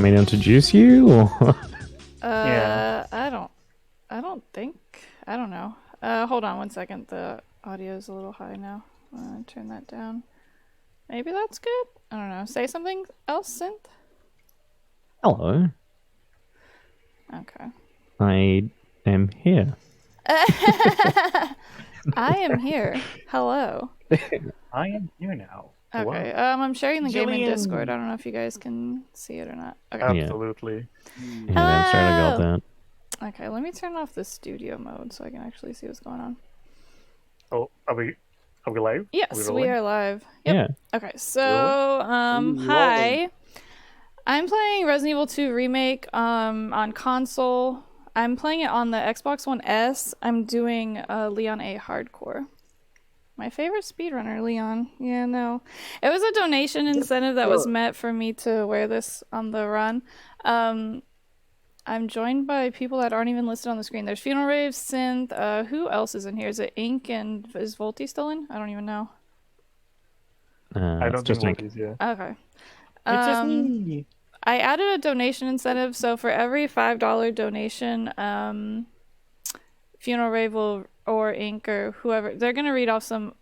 me to introduce you? Or... Yeah. I don't think. I don't know. Hold on one second. The audio is a little high now. Turn that down. Maybe that's good? I don't know. Say something else, Synth? Hello. Okay. I am here. I am here. Hello. I am here now. Okay. Hello. I'm sharing the game in Jillian. Discord. I don't know if you guys can see it or not. Okay. Absolutely. Yeah, damn straight I got that. Okay, let me turn off the studio mode so I can actually see what's going on. Oh, are we live? Yes, we are live. Yep. Yeah. Okay, so hi. I'm playing Resident Evil 2 Remake on console. I'm playing it on the Xbox One S. I'm doing Leon A Hardcore. My favorite speedrunner, Leon. Yeah, no. It was a donation incentive that was met for me to wear this on the run. I'm joined by people that aren't even listed on the screen. There's Funeral Rave, Synth. Who else is in here? Is it Ink and is Volty still in? I don't even know. I don't think Ink. Volty's here. Okay. It's just me. I added a donation incentive, so for every $5 donation, Funeral Rave or Ink or whoever, they're gonna read off some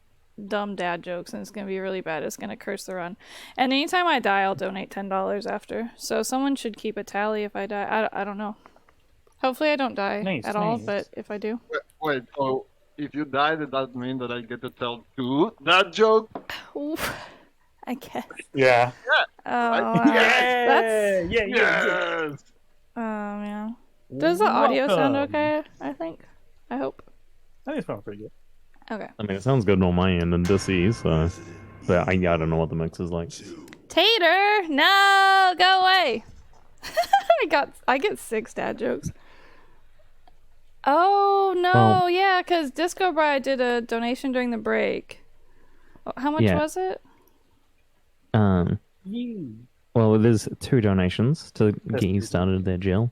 dumb dad jokes, and it's gonna be really bad. It's gonna curse the run. And anytime I die, I'll donate $10 after. So someone should keep a tally if I die. I don't know. Hopefully I don't die at all, but if I do. Wait, so if you die, does that mean that I get to tell two that joke? Oof, I guess. Yeah. Oh, Yes. Yeah. Yes! yeah. Does the audio sound okay? I think. I hope. I think it sounds pretty good. Okay. I mean, it sounds good on my end and Dissy, so... But I don't know what the mix is like. Tater! No! Go away! I get 6 dad jokes. Oh, no! Well, yeah, because Disco Bride did a donation during the break. How much was it? Well, there's 2 donations to get you started there, Jill.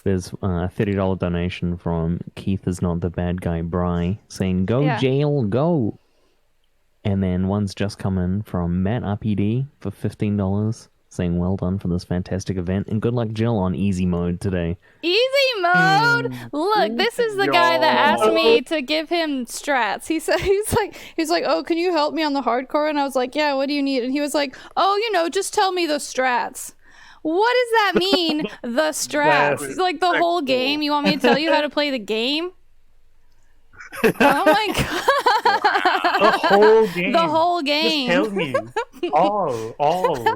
There's a $30 donation from Keith is not the bad guy, Bry, saying, go Jill, go! And then one's just come in from Matt RPD for $15, saying, well done for this fantastic event, and good luck, Jill, on easy mode today. Easy mode. Look, this is the guy that asked me to give him strats. He said he's like, oh, can you help me on the hardcore? And I was like, yeah. What do you need? And he was like, oh, just tell me the strats. What does that mean? The strats, like the whole game. You want me to tell you how to play the game? Oh my god! The whole game. The whole game. Just tell me. All.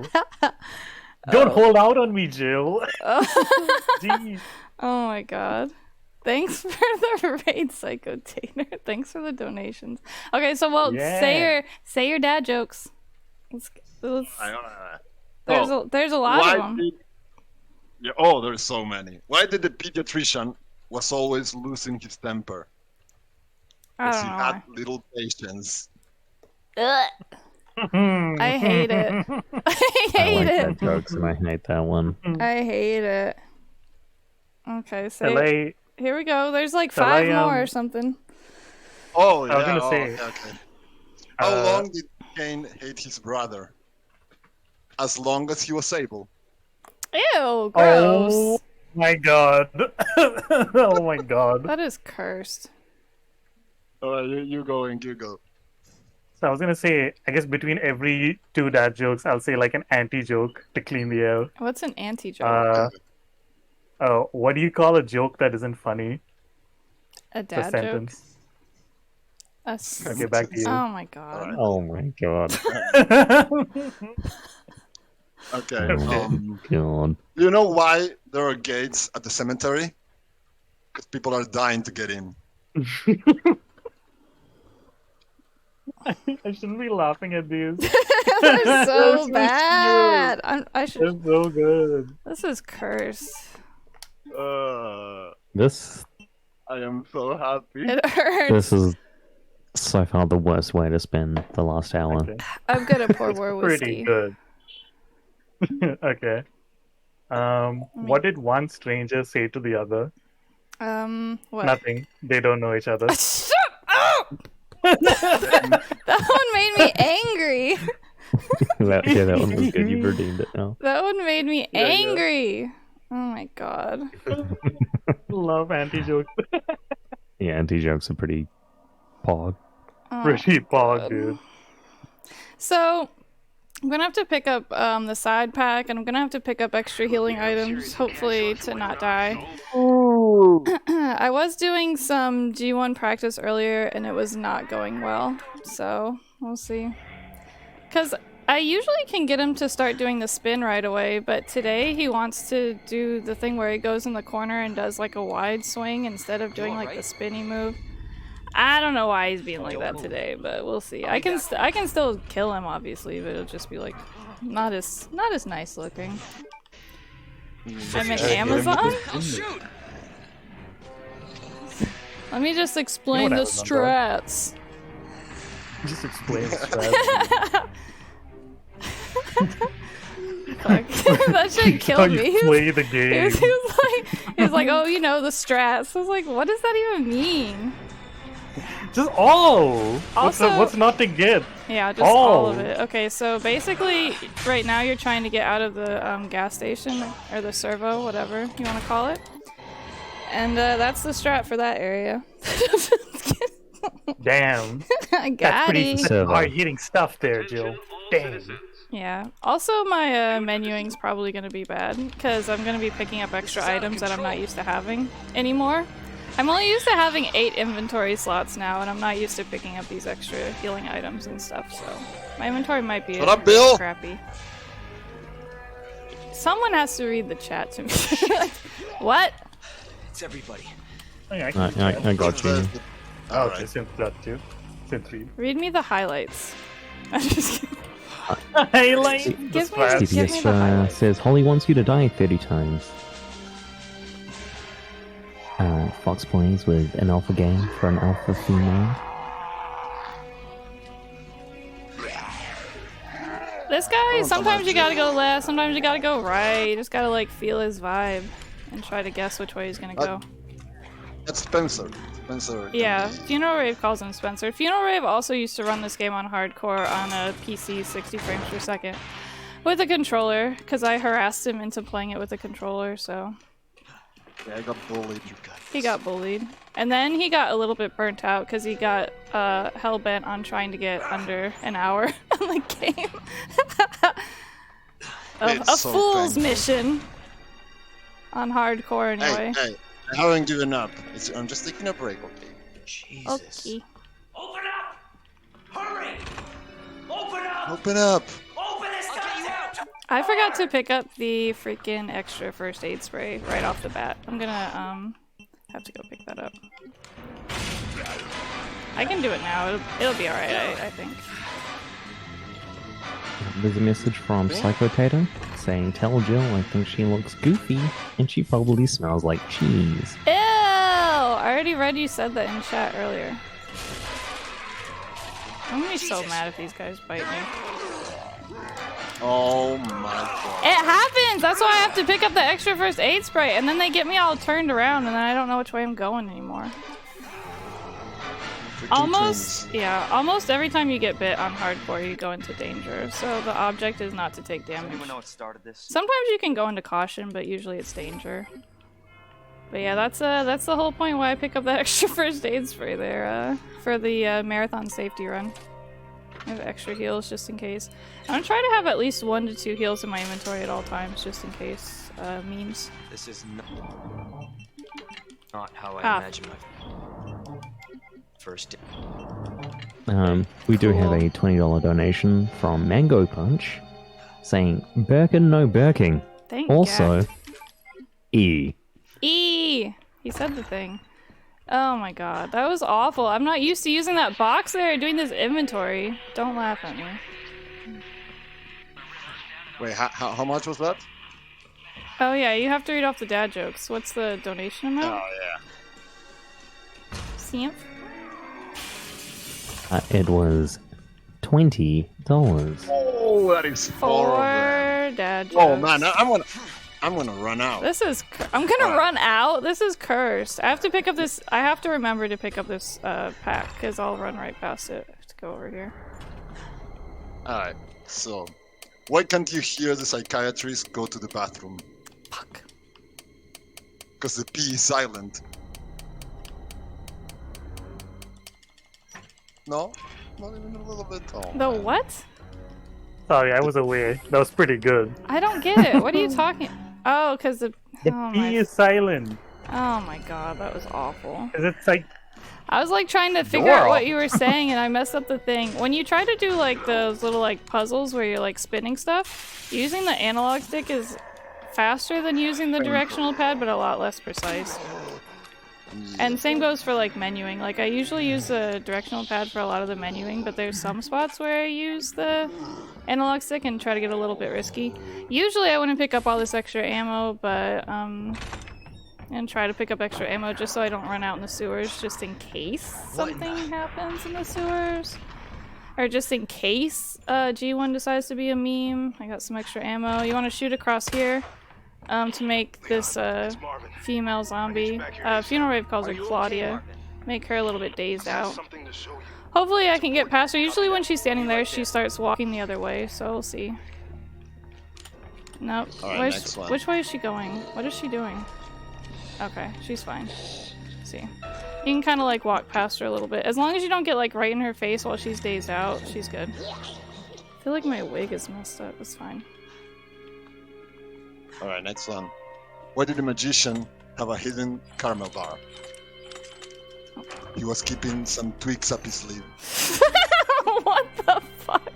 Don't hold out on me, Jill. Jeez. Oh my god. Thanks for the raid, Psycho Tater. Thanks for the donations. Okay, so say your dad jokes. There's a lot of them. There's so many. Why did the pediatrician was always losing his temper? Because he had little patience. Ugh. I hate it. I hate it. That jokes, and I hate that one. I hate it. Okay, so here we go. There's like 5 more or something. Oh, yeah. I was gonna say. Okay. How long did Kane hate his brother? As long as he was able. Ew, gross. Oh my god. Oh my god. That is cursed. You go and you go. So I was gonna say, I guess between every 2 dad jokes, I'll say like an anti-joke to clean the air. What's an anti-joke? What do you call a joke that isn't funny? A dad joke? Okay, back to you. Oh my god. Right. Oh my god. Okay. God. Do you know why there are gates at the cemetery? Because people are dying to get in. I shouldn't be laughing at these. They're so bad. They're so good. This is cursed. This I am so happy. It hurts. This is so far the worst way to spend the last hour. Okay. I'm good at pour more Pretty whiskey. good. Okay. What did one stranger say to the other? What? Nothing. They don't know each other. Shut up! That one made me angry. Yeah, that one was good. You've redeemed it now. That one made me angry. Oh my god. Love anti-jokes. Yeah, anti-jokes are pretty pog. Oh, Pretty pog, God. dude. So, I'm gonna have to pick up the side pack, and I'm gonna have to pick up extra healing items, hopefully to not die. I was doing some G1 practice earlier, and it was not going well, so we'll see. Because I usually can get him to start doing the spin right away, but today he wants to do the thing where he goes in the corner and does like a wide swing instead of doing like the spinny move. I don't know why he's being like that today, but we'll see. I can still kill him, obviously, but it'll just be like not as nice looking. I'm in Amazon. Let me just explain the strats. Just explain the strats. Fuck. That shit killed me. You play the game. He was like, oh, you know, the strats. I was like, what does that even mean? Just all. Also, what's not to get? Yeah, just all of it. Okay, so basically, right now you're trying to get out of the gas station or the servo, whatever you want to call it, and that's the strat for that area. Damn. I got That's pretty it. hard-hitting stuff there, Jill. Dang. Yeah. Also, my menuing's probably going to be bad because I'm going to be picking up extra items that I'm not used to having anymore. I'm only used to having 8 inventory slots now, and I'm not used to picking up these extra healing items and stuff, so my inventory might be crappy. Someone has to read the chat to me. What? It's everybody. I got you. Oh, okay, synth that too. Synth 3. Read me the highlights. I'm just kidding. Highlight. Give me the highlights. Says Holly wants you to die 30 times. Fox plays with an alpha game for an alpha female. This guy, sometimes you gotta go left, sometimes you gotta go right. You just gotta like feel his vibe and try to guess which way he's gonna go. That's Spencer. Yeah, Funeral Rave calls him Spencer. Funeral Rave also used to run this game on hardcore on a PC 60 frames per second with a controller, because I harassed him into playing it with a controller, so... Yeah, I got bullied. He got bullied. And then he got a little bit burnt out because he got hell-bent on trying to get under an hour on the game. A so fool's painful. mission. On hardcore, anyway. Hey, I haven't given up. I'm just taking a break, okay? Jesus. Okay. Open up! Hurry! Open up! Open up! Open this goddamn door! I forgot to pick up the freaking extra first aid spray right off the bat. I'm gonna have to go pick that up. I can do it now. It'll be alright, I think. There's a message from Psychotator saying, "Tell Jill I think she looks goofy and she probably smells like cheese." Ew! I already read you said that in chat earlier. I'm gonna be so mad if these guys bite me. Oh my god. It happens! That's why I have to pick up the extra first aid spray, and then they get me all turned around, and then I don't know which way I'm going anymore. Almost every time you get bit on hardcore, you go into danger, so the object is not to take damage. Anyone know what started this? Sometimes you can go into caution, but usually it's danger. But yeah, that's the whole point why I pick up that extra first aid spray there, for the marathon safety run. I have extra heals just in case. I'm gonna try to have at least 1 to 2 heals in my inventory at all times, just in case, memes. This is not how I imagined my first day. We do have a $20 donation from Mango Punch saying, "Birkin, no Birking." Thank Also, God. E. He said the thing. Oh my god, that was awful. I'm not used to using that box there, doing this inventory. Don't laugh at me. Wait, how much was that? Oh yeah, you have to read off the dad jokes. What's the donation amount? Oh yeah. Simp. It was $20. Oh, that is horrible. 4 dad jokes. Oh man, I'm gonna run out. This is. I'm gonna run out. This is cursed. I have to pick up this. I have to remember to pick up this pack because I'll run right past it. I have to go over here. Alright. So, why can't you hear the psychiatrist go to the bathroom? Fuck. Because the P is silent. No? Not even a little bit. Oh, The man. what? Sorry, I was away. That was pretty good. I don't get it. What are you talking? Oh, because the. The Oh P my. is silent. Oh my god, that was awful. Because it's like, I was like trying to figure out what you were saying and I messed up the thing. When you try to do like those little like puzzles where you're like spinning stuff, using the analog stick is faster than using the directional pad, but a lot less precise. And same goes for like menuing. Like I usually use the directional pad for a lot of the menuing, but there's some spots where I use the analog stick and try to get a little bit risky. Usually I wouldn't pick up all this extra ammo, but and try to pick up extra ammo just so I don't run out in the sewers, just in case something happens in the sewers. Or just in case G1 decides to be a meme. I got some extra ammo. You want to shoot across here to make this female zombie. Funeral Rave calls her Claudia. Make her a little bit dazed out. Hopefully I can get past her. Usually when she's standing there, she starts walking the other way, so we'll see. Nope. Alright, next one. Which way is she going? What is she doing? Okay, she's fine. See. You can kind of like walk past her a little bit. As long as you don't get like right in her face while she's dazed out, she's good. I feel like my wig is messed up. It's fine. Alright, next one. Why did the magician have a hidden caramel bar? He was keeping some twigs up his sleeve. What the fuck?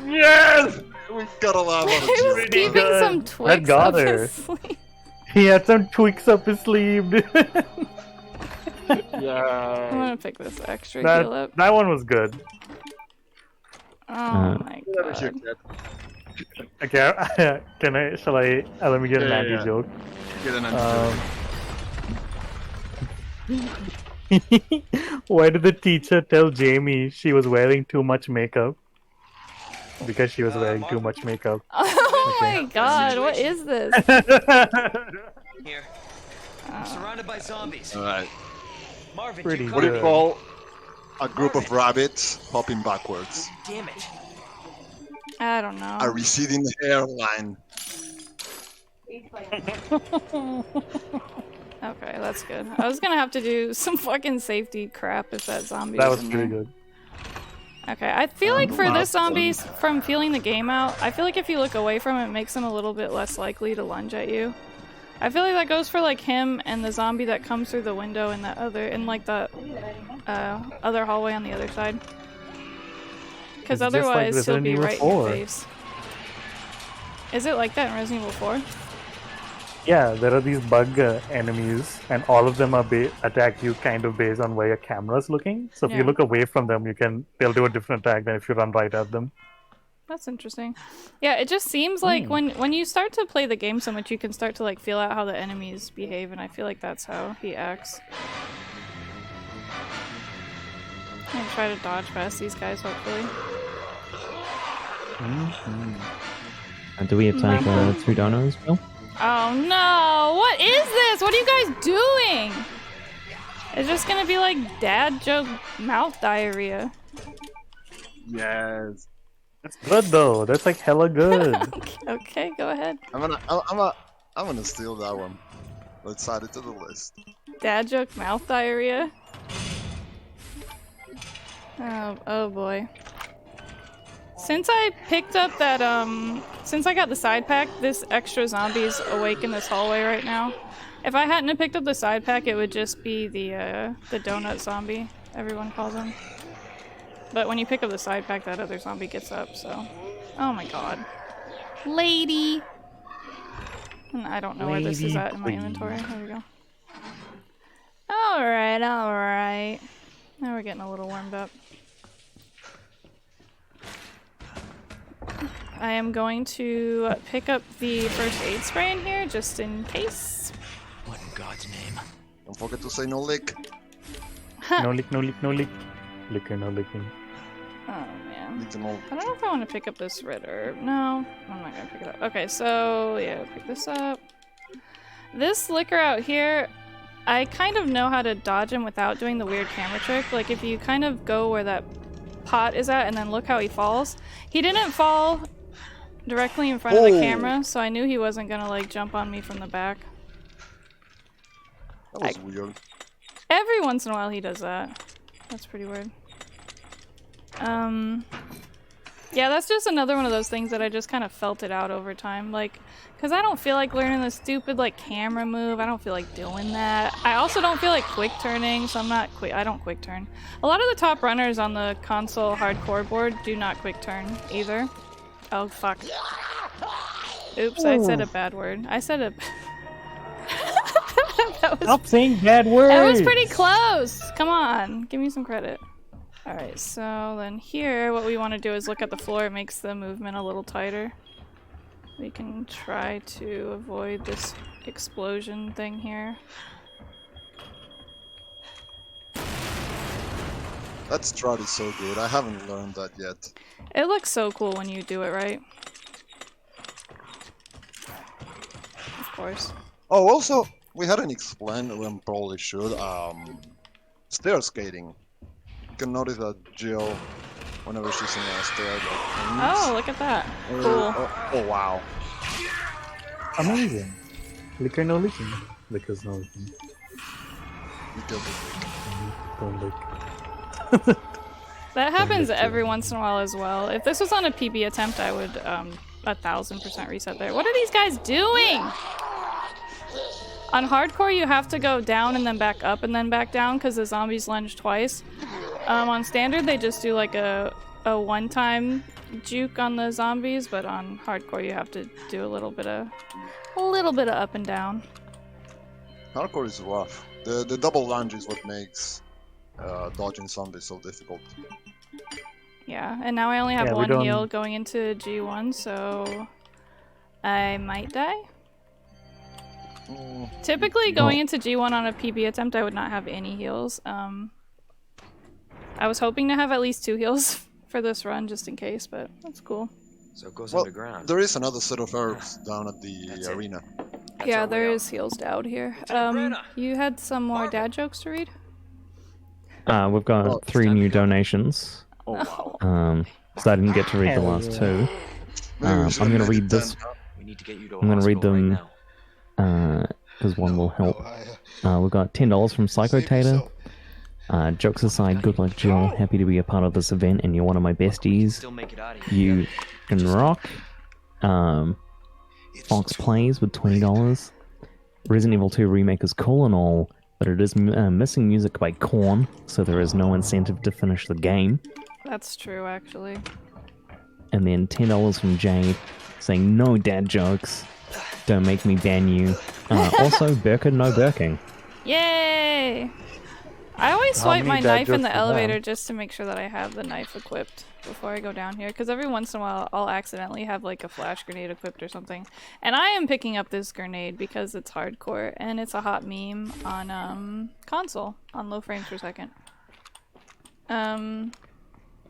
Yes! We got a lot of He was it. keeping good. some That twigs got up her. his sleeve. he had some tweaks up his sleeve. I'm Yeah. gonna pick this extra heal up. that one was good. Oh my god. Okay, shall I, let me get an Yeah, anti yeah. joke. Get an Why did the teacher tell Jamie she was wearing too much makeup? Because she was wearing too much makeup. Oh my god, what is this? Here. I'm surrounded by zombies. Alright. Marvin, Pretty you What do you good. call a group of rabbits hopping backwards? Damn it. I don't know. A receding hairline. Okay, that's good. I was gonna have to do some fucking safety crap if that zombie That was was in pretty there. good. Okay, I feel like for this zombie, from feeling the game out, I feel like if you look away from it, it makes him a little bit less likely to lunge at you. I feel like that goes for like him and the zombie that comes through the window in that other, in like the other hallway on the other side. Because It's just like otherwise he'll Resident be Evil right 4. in your face. Is it like that in Resident Evil 4? Yeah, there are these bug enemies, and all of them are attack you kind of based on where your camera's looking. So if Yeah. you look away from them, they'll do a different attack than if you run right at them. That's interesting. Yeah, it just seems like when you start to play the game so much, you can start to like feel out how the enemies behave, and I feel like that's how he acts. I'm gonna try to dodge past these guys, hopefully. And do we attack two donos, Bill? Oh no! What is this? What are you guys doing? It's just gonna be like dad joke mouth diarrhea. Yes. That's good though. That's like hella good. Okay, go ahead. I'm gonna steal that one. Let's add it to the list. Dad joke mouth diarrhea. Oh boy. Since I picked up that since I got the side pack, this extra zombie's awake in this hallway right now. If I hadn't have picked up the side pack, it would just be the donut zombie, everyone calls him. But when you pick up the side pack, that other zombie gets up, so. Oh my god. Lady! And I don't know where this is at in my inventory. There we go. Alright, alright. Now we're getting a little warmed up. I am going to pick up the first aid spray in here, just in case. What in God's name? Don't forget to say no lick. No lick, no lick, no lick. Licking, no licking. Oh man. Lick them all. I don't know if I want to pick up this red herb. No, I'm not gonna pick it up. Okay, so yeah, pick this up. This liquor out here, I kind of know how to dodge him without doing the weird camera trick. Like if you kind of go where that pot is at and then look how he falls. He didn't fall directly in front of the camera, so I knew he wasn't gonna like jump on me from the back. That was weird. Every once in a while he does that. That's pretty weird. Yeah, that's just another one of those things that I just kind of felt it out over time. Like, because I don't feel like learning the stupid, like, camera move. I don't feel like doing that. I also don't feel like quick turning, so I don't quick turn. A lot of the top runners on the console hardcore board do not quick turn either. Oh, fuck. Oops, I said a bad word. I said a... Stop saying bad words! That was pretty close! Come on, give me some credit. Alright, so then here, what we want to do is look at the floor. It makes the movement a little tighter. We can try to avoid this explosion thing here. That strat is so good. I haven't learned that yet. It looks so cool when you do it right. Of course. Oh, also, we hadn't explained, we probably should, stair skating. You can notice that Jill, whenever she's in a stair, like, oh, look at that. Cool. Oh, wow. Amazing. Liquor no licking. Liquor's no licking. Don't lick. That happens every once in a while as well. If this was on a PB attempt, I would 1000% reset there. What are these guys doing? On hardcore, you have to go down and then back up and then back down because the zombies lunge twice. On standard, they just do like a one-time juke on the zombies, but on hardcore, you have to do a little bit of up and down. Hardcore is rough. The double lunge is what makes dodging zombies so difficult. Yeah, and now I only have one heal going into G1, so I might die. Typically, going into G1 on a PB attempt, I would not have any heals. I was hoping to have at least 2 heals for this run, just in case, but that's cool. So it goes underground. There is another set of herbs down at the arena. Yeah, there is heals down here. You had some more dad jokes to read? We've got 3 new donations. Oh, wow. So I didn't get to read the last 2. I'm going to read this. We need to get you to I'm going to read them right now. because one will help. We've got $10 from Psychotator. Jokes aside, good luck, Jill. Happy to be a part of this event, and you're one of my besties. Still make it out of here. You can rock. Fox Plays with $20. Resident Evil 2 Remake is cool and all, but it is missing music by Korn, so there is no incentive to finish the game. That's true, actually. And then $10 from Jade, saying no dad jokes. Don't make me ban you. Also, Birkin, no Birking. Yay! I always swipe my knife in the elevator just to make sure that I have the knife equipped before I go down here, because every once in a while I'll accidentally have like a flash grenade equipped or something. And I am picking up this grenade because it's hardcore and it's a hot meme on console on low frames per second.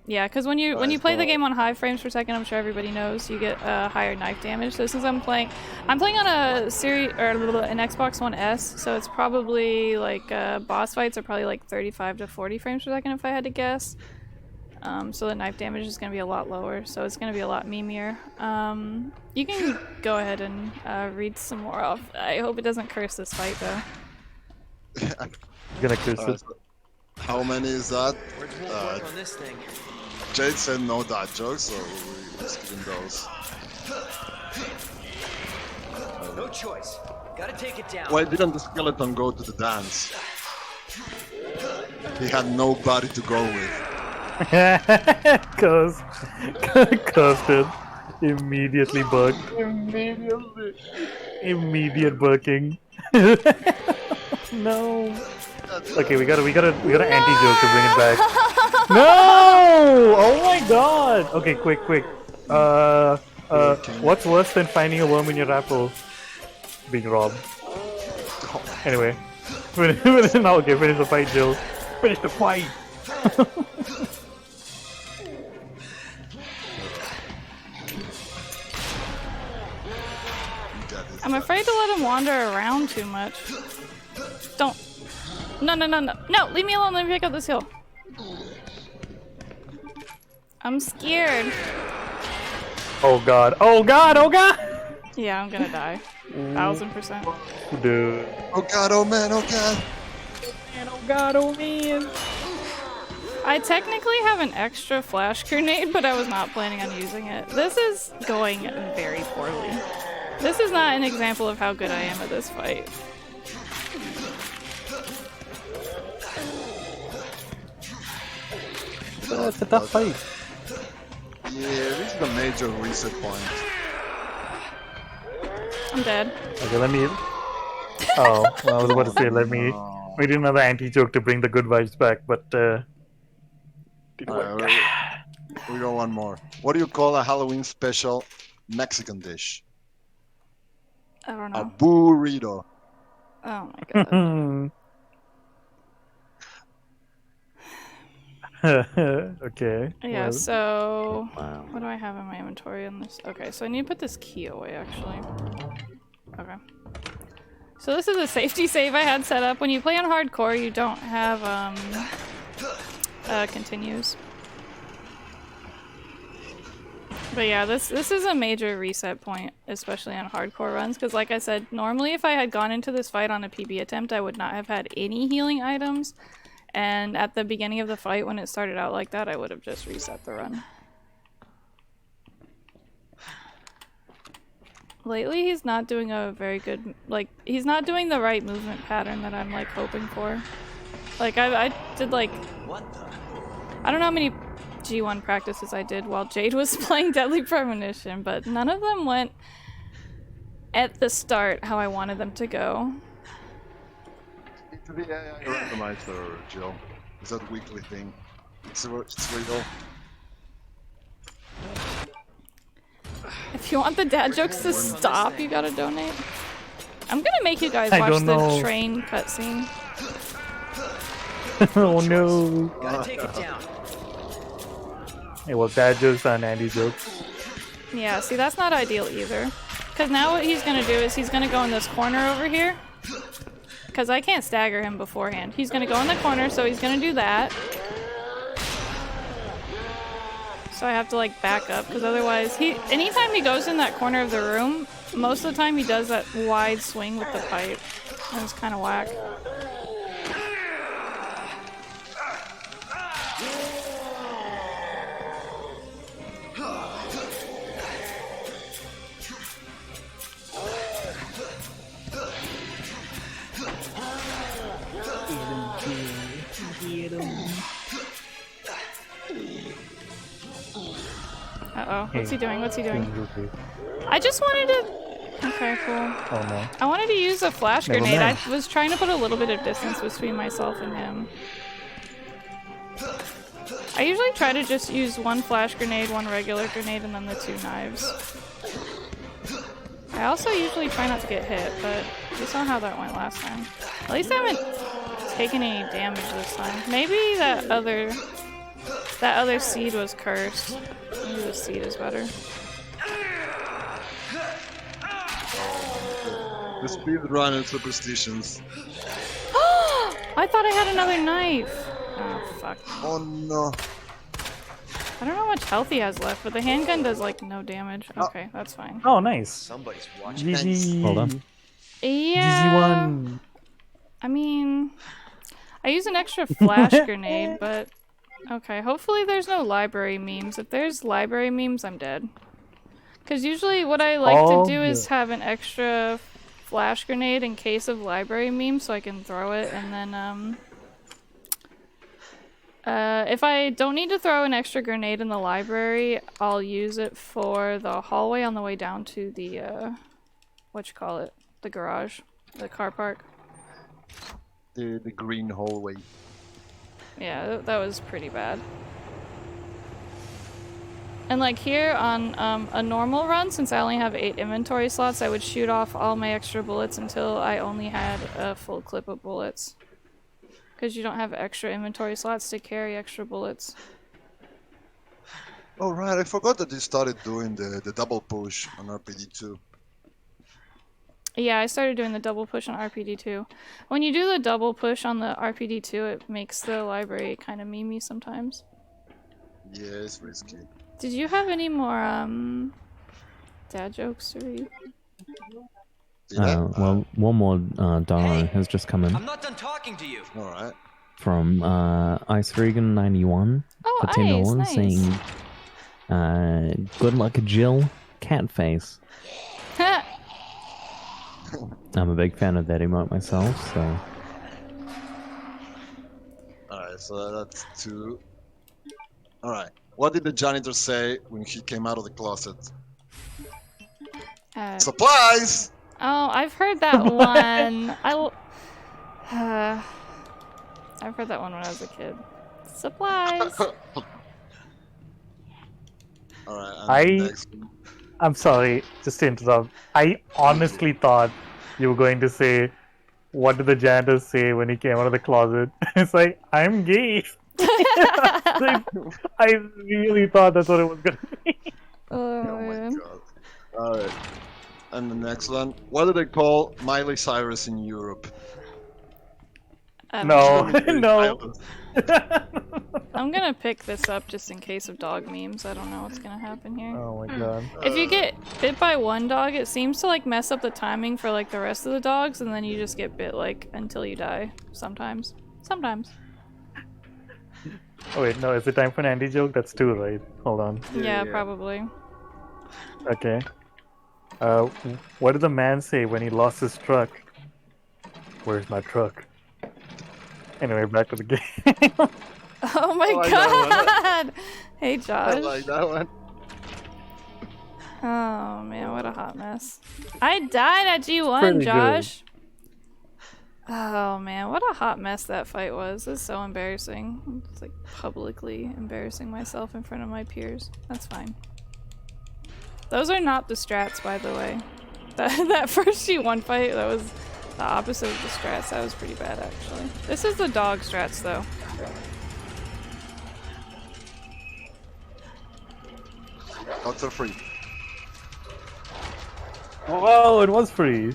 Yeah, because when you play the game on high frames per second, I'm sure everybody knows, you get higher knife damage. So since I'm playing on a series or an Xbox One S, so it's probably like boss fights are probably like 35 to 40 frames per second if I had to guess. So the knife damage is going to be a lot lower, so it's going to be a lot memeier. You can go ahead and read some more off. I hope it doesn't curse this fight though. I'm gonna curse it. How many is that? Words won't work on this thing. Jade said no dad jokes, so we're just giving those. No choice. Gotta take it down. Why didn't the skeleton go to the dance? He had nobody to go with. Cause dude. Immediately bugged. Immediate bugging. No. Okay, we gotta anti-joke to bring it back. No! Oh my god! Okay, quick. What's worse than finding a worm in your apple? Being robbed. Anyway. Now, okay, finish the fight, Jill. Finish the fight! I'm afraid to let him wander around too much. Don't. No, leave me alone, let me pick up this hill. I'm scared. Oh god. Oh god. Oh god. Yeah, I'm gonna die. 1000%. Dude. Oh god, oh man, oh god. Man, oh god, oh man. I technically have an extra flash grenade, but I was not planning on using it. This is going very poorly. This is not an example of how good I am at this fight. It's a tough fight. Yeah, this is a major reset point. I'm dead. Okay, let me. Oh, well, I was about to say, let me. We did another anti-joke to bring the good vibes back, but Alright, we got one more. What do you call a Halloween special Mexican dish? I don't A know. burrito. Oh my god. Okay. Yeah, well. so Wow. what do I have in my inventory on this? Okay, so I need to put this key away actually. Okay. So this is a safety save I had set up. When you play on hardcore, you don't have continues. But yeah, this is a major reset point, especially on hardcore runs, because like I said, normally if I had gone into this fight on a PB attempt, I would not have had any healing items. And at the beginning of the fight, when it started out like that, I would have just reset the run. Lately, he's not doing a very good, like, he's not doing the right movement pattern that I'm, like, hoping for. Like, I did, like, I don't know how many G1 practices I did while Jade was playing Deadly Premonition, but none of them went at the start how I wanted them to go. To the AI randomizer, Jill. It's that weekly thing. It's real. If you want the dad jokes to stop, you gotta donate. I'm gonna make you guys watch the train cutscene. Oh no. Gotta take it down. Hey, well, dad jokes and Andy jokes. Yeah, see, that's not ideal either. Because now what he's gonna do is he's gonna go in this corner over here. Because I can't stagger him beforehand. He's gonna go in the corner, so he's gonna do that. So I have to like back up, because otherwise anytime he goes in that corner of the room, most of the time he does that wide swing with the pipe. And it's kind of whack. Uh-oh. What's he doing? What's he doing? I just wanted to... Okay, cool. Oh no. I wanted to use a flash Never grenade. mind. I was trying to put a little bit of distance between myself and him. I usually try to just use one flash grenade, one regular grenade, and then the two knives. I also usually try not to get hit, but you saw how that went last time. At least I haven't taken any damage this time. Maybe that other seed was cursed. Maybe the seed is better. The speedrun and superstitions. I thought I had another knife. Oh, fuck. Oh no. I don't know how much health he has left, but the handgun does like no damage. Okay, that's fine. Oh, nice. Somebody's watching. GG. Well done. Yeah. GG1. I mean, I use an extra flash grenade, but okay. Hopefully there's no library memes. If there's library memes, I'm dead. Because usually what I like to do is have an extra flash grenade in case of library memes, so I can throw it, and then if I don't need to throw an extra grenade in the library, I'll use it for the hallway on the way down to the whatchamacallit, the garage, the car park. The green hallway. Yeah, that was pretty bad. And like here on a normal run, since I only have 8 inventory slots, I would shoot off all my extra bullets until I only had a full clip of bullets. Because you don't have extra inventory slots to carry extra bullets. Oh right, I forgot that they started doing the double push on RPD2. Yeah, I started doing the double push on RPD2. When you do the double push on the RPD2, it makes the library kind of memey sometimes. Yeah, it's risky. Did you have any more dad jokes to read? Well, one more dono has just come in. I'm not done talking to you. All right. From IceRegan91 for $10 nice. saying, good luck, Jill, cat face. I'm a big fan of that emote myself, so. Alright, so that's 2. Alright, what did the janitor say when he came out of the closet? Supplies! Oh, I've heard that one. I've heard that one when I was a kid. Supplies. Alright, I'm sorry, just to interrupt. I honestly thought you were going to say, what did the janitor say when he came out of the closet? It's like, I'm gay. Like, I really thought that's what it was going to be. Oh my god. Alright. And the next one. What do they call Miley Cyrus in Europe? No. I'm gonna pick this up just in case of dog memes. I don't know what's gonna happen here. Oh my god. If you get bit by one dog, it seems to like mess up the timing for like the rest of the dogs, and then you just get bit like until you die. Sometimes. Sometimes. Oh wait, no, is it time for an Andy joke? That's 2, right? Hold on. Yeah, probably. Okay. What did the man say when he lost his truck? Where's my truck? Anyway, back to the game. Oh my god! Hey Josh. I like that one. Oh man, what a hot mess. I died at G1, Pretty Josh. Oh man, what a hot mess that fight was. It's so embarrassing. It's like publicly embarrassing myself in front of my peers. That's fine. Those are not the strats, by the way. That first G1 fight, that was the opposite of the strats. That was pretty bad, actually. This is the dog strats, though. Dogs are free. Whoa, it was free.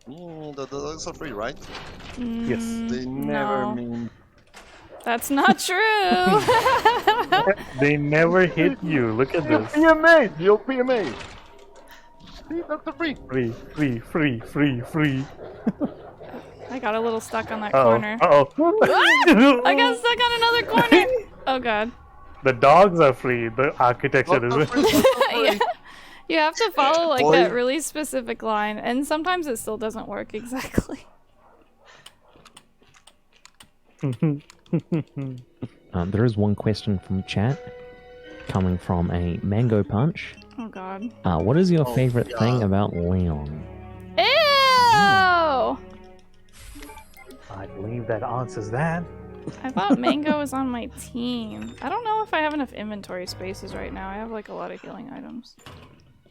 The dogs are free, right? Yes. They never no. mean. That's not true! They never hit you. Look at this. PMA! You're PMA! See, dogs are free! Free. I got a little stuck on that Uh-oh. corner. Uh-oh. I got stuck on another corner! Oh god. The dogs are free. The architecture is Yeah. You have to follow like that really specific line, and sometimes it still doesn't work exactly. There is one question from chat coming from a Mango Punch. Oh god. What is your favorite thing about Leon? Ew! I believe that answers that. I thought Mango was on my team. I don't know if I have enough inventory spaces right now. I have like a lot of healing items.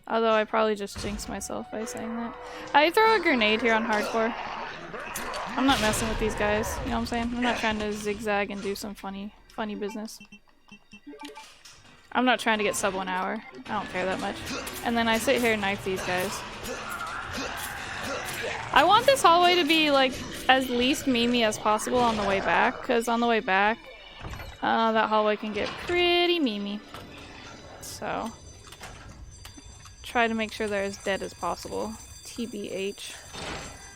Although I probably just jinxed myself by saying that. I throw a grenade here on hardcore. I'm not messing with these guys, you know what I'm saying? I'm not trying to zigzag and do some funny business. I'm not trying to get sub 1 hour. I don't care that much. And then I sit here and knife these guys. I want this hallway to be like as least memey as possible on the way back, because on the way back, that hallway can get pretty memey. So, try to make sure they're as dead as possible. TBH.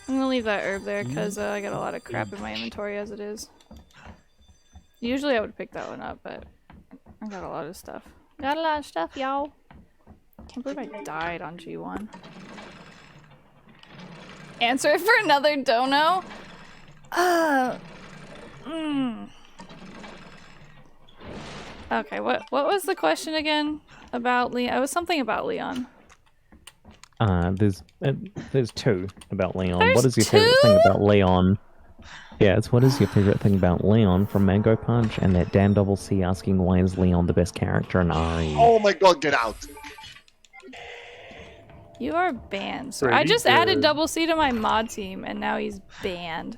I'm gonna leave that herb there because I got a lot of crap in my inventory as it is. Usually I would pick that one up, but I got a lot of stuff. Got a lot of stuff, y'all. Can't believe I died on G1. Answer it for another dono? Okay, what was the question again about Leon? It was something about Leon. There's 2 about Leon. There's what is your favorite thing about Leon? Yeah, it's what is your favorite thing about Leon from Mango Punch, and that Dan Double C asking why is Leon the best character in RE? Oh my god, get out! You are banned, sir. I just added Double C to my mod team, and now he's banned.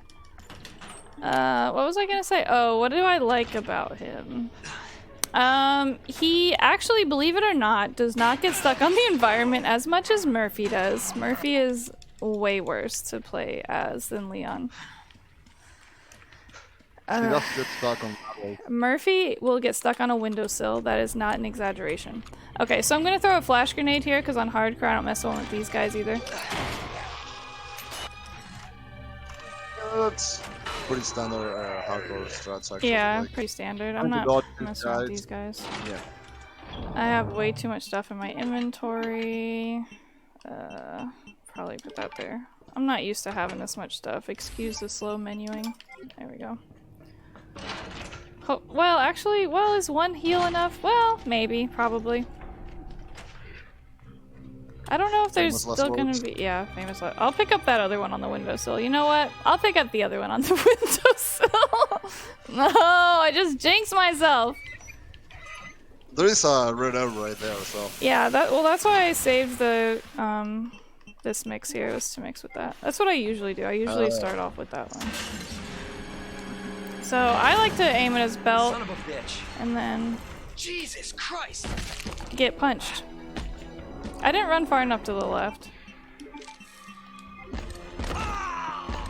What was I gonna say? Oh, what do I like about him? He actually, believe it or not, does not get stuck on the environment as much as Murphy does. Murphy is way worse to play as than Leon. He just gets stuck on that way. Murphy will get stuck on a windowsill. That is not an exaggeration. Okay, so I'm gonna throw a flash grenade here because on hardcore I don't mess with these guys either. That's pretty standard hardcore strats actually. Yeah, like, pretty standard. I'm dodge not these messing with guys. these guys. Yeah. I have way too much stuff in my inventory. Probably put that there. I'm not used to having this much stuff. Excuse the slow menuing. There we go. Oh, well, actually, well, is one heal enough? Well, maybe, probably. I don't know if there's Famous still last gonna words. be. Yeah, famous. I'll pick up that other one on the windowsill. You know what? I'll pick up the other one on the windowsill. No, I just jinxed myself. There is a red herb right there, so. Yeah, that's why I saved the this mix here, was to mix with that. That's what I usually do. I usually start off with that one. So I like to aim at his belt Son of a bitch. and then Jesus Christ. get punched. I didn't run far enough to the left.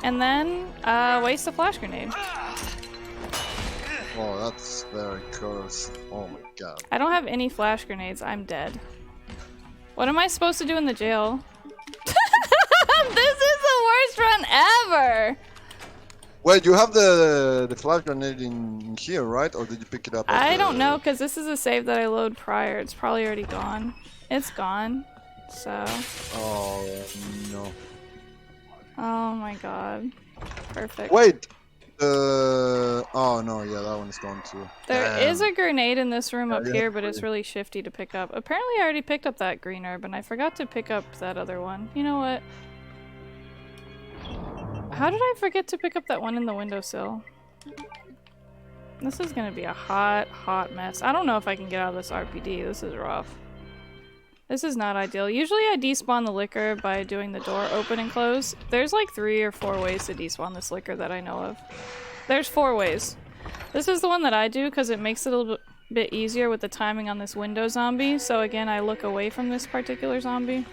And then waste a flash grenade. Oh, that's very cursed. Oh my god. I don't have any flash grenades. I'm dead. What am I supposed to do in the jail? This is the worst run ever! Wait, you have the flash grenade in here, right? Or did you pick it up? I don't know, because this is a save that I load prior. It's probably already gone. It's gone. So. Oh no. Oh my god. Perfect. Wait. Oh no, yeah, that one's gone too. There Damn. is a grenade in this room up yeah, here, but it's really shifty to pick up. Apparently I already picked up that green herb, and I forgot to pick up that other one. You know what? How did I forget to pick up that one in the windowsill? This is gonna be a hot, hot mess. I don't know if I can get out of this RPD. This is rough. This is not ideal. Usually I despawn the liquor by doing the door open and close. There's like 3 or 4 ways to despawn this liquor that I know of. There's 4 ways. This is the one that I do because it makes it a little bit easier with the timing on this window zombie. So again, I look away from this particular zombie.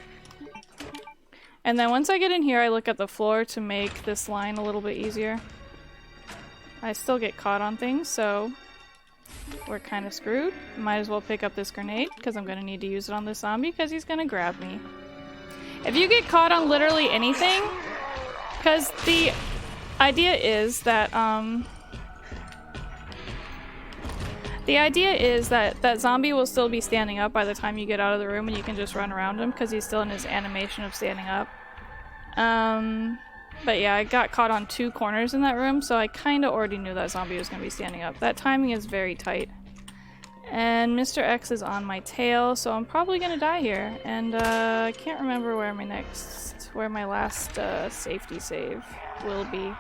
And then once I get in here, I look at the floor to make this line a little bit easier. I still get caught on things, so we're kind of screwed. Might as well pick up this grenade, because I'm going to need to use it on this zombie, because he's going to grab me. If you get caught on literally anything, because the idea is that, that zombie will still be standing up by the time you get out of the room, and you can just run around him, because he's still in his animation of standing up. But yeah, I got caught on 2 corners in that room, so I kind of already knew that zombie was going to be standing up. That timing is very tight. And Mr. X is on my tail, so I'm probably going to die here. And I can't remember where my last safety save will be.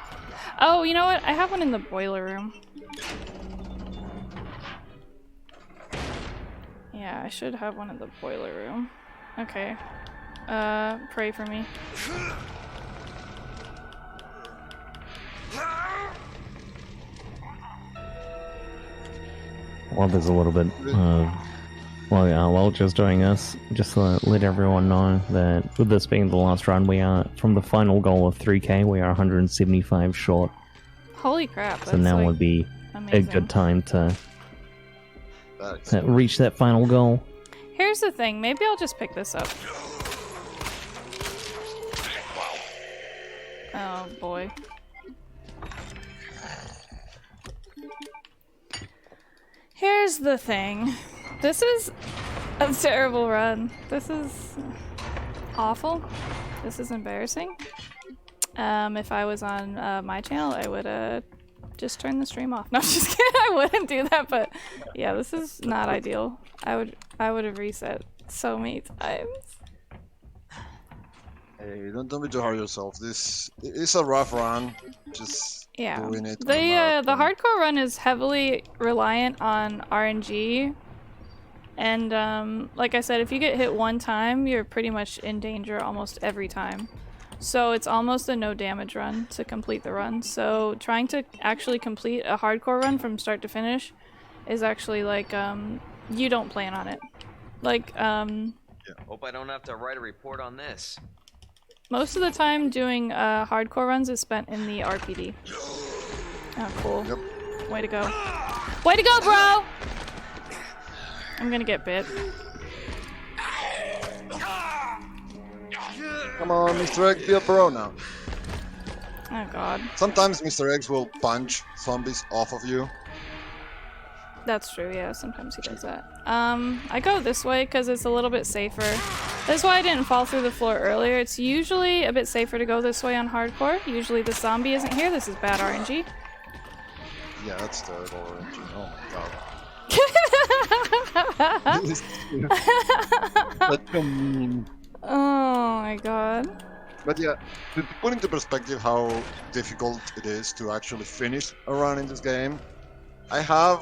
Oh, you know what? I have one in the boiler room. Yeah, I should have one in the boiler room. Okay. Pray for me. Well, there's a little bit while just doing this, just to let everyone know that with this being the last run, we are, from the final goal of 3k, we are 175 short. Holy crap, that's So now like would be amazing. a good time to reach that final goal. Here's the thing, maybe I'll just pick this up. Oh boy. Here's the thing. This is a terrible run. This is awful. This is embarrassing. If I was on my channel, I would just turn the stream off. No, I'm just kidding. I wouldn't do that, but yeah, this is not ideal. I would have reset so many times. Hey, don't be too hard on yourself. This is a rough run. Just Yeah. doing it. The hardcore run is heavily reliant on RNG. And like I said, if you get hit one time, you're pretty much in danger almost every time. So it's almost a no damage run to complete the run. So trying to actually complete a hardcore run from start to finish is actually like, you don't plan on it. Like, Hope I don't have to write a report on this. most of the time doing hardcore runs is spent in the RPD. Oh, cool. Yep. Way to go. Way to go, bro! I'm gonna get bit. Come on, Mr. X, be a bro now. Oh god. Sometimes Mr. X will punch zombies off of you. That's true, yeah, sometimes he does that. I go this way because it's a little bit safer. That's why I didn't fall through the floor earlier. It's usually a bit safer to go this way on hardcore. Usually the zombie isn't here. This is bad RNG. Yeah, that's terrible RNG. Oh my god. Such a meme. Oh my god. But yeah, to put into perspective how difficult it is to actually finish a run in this game, I have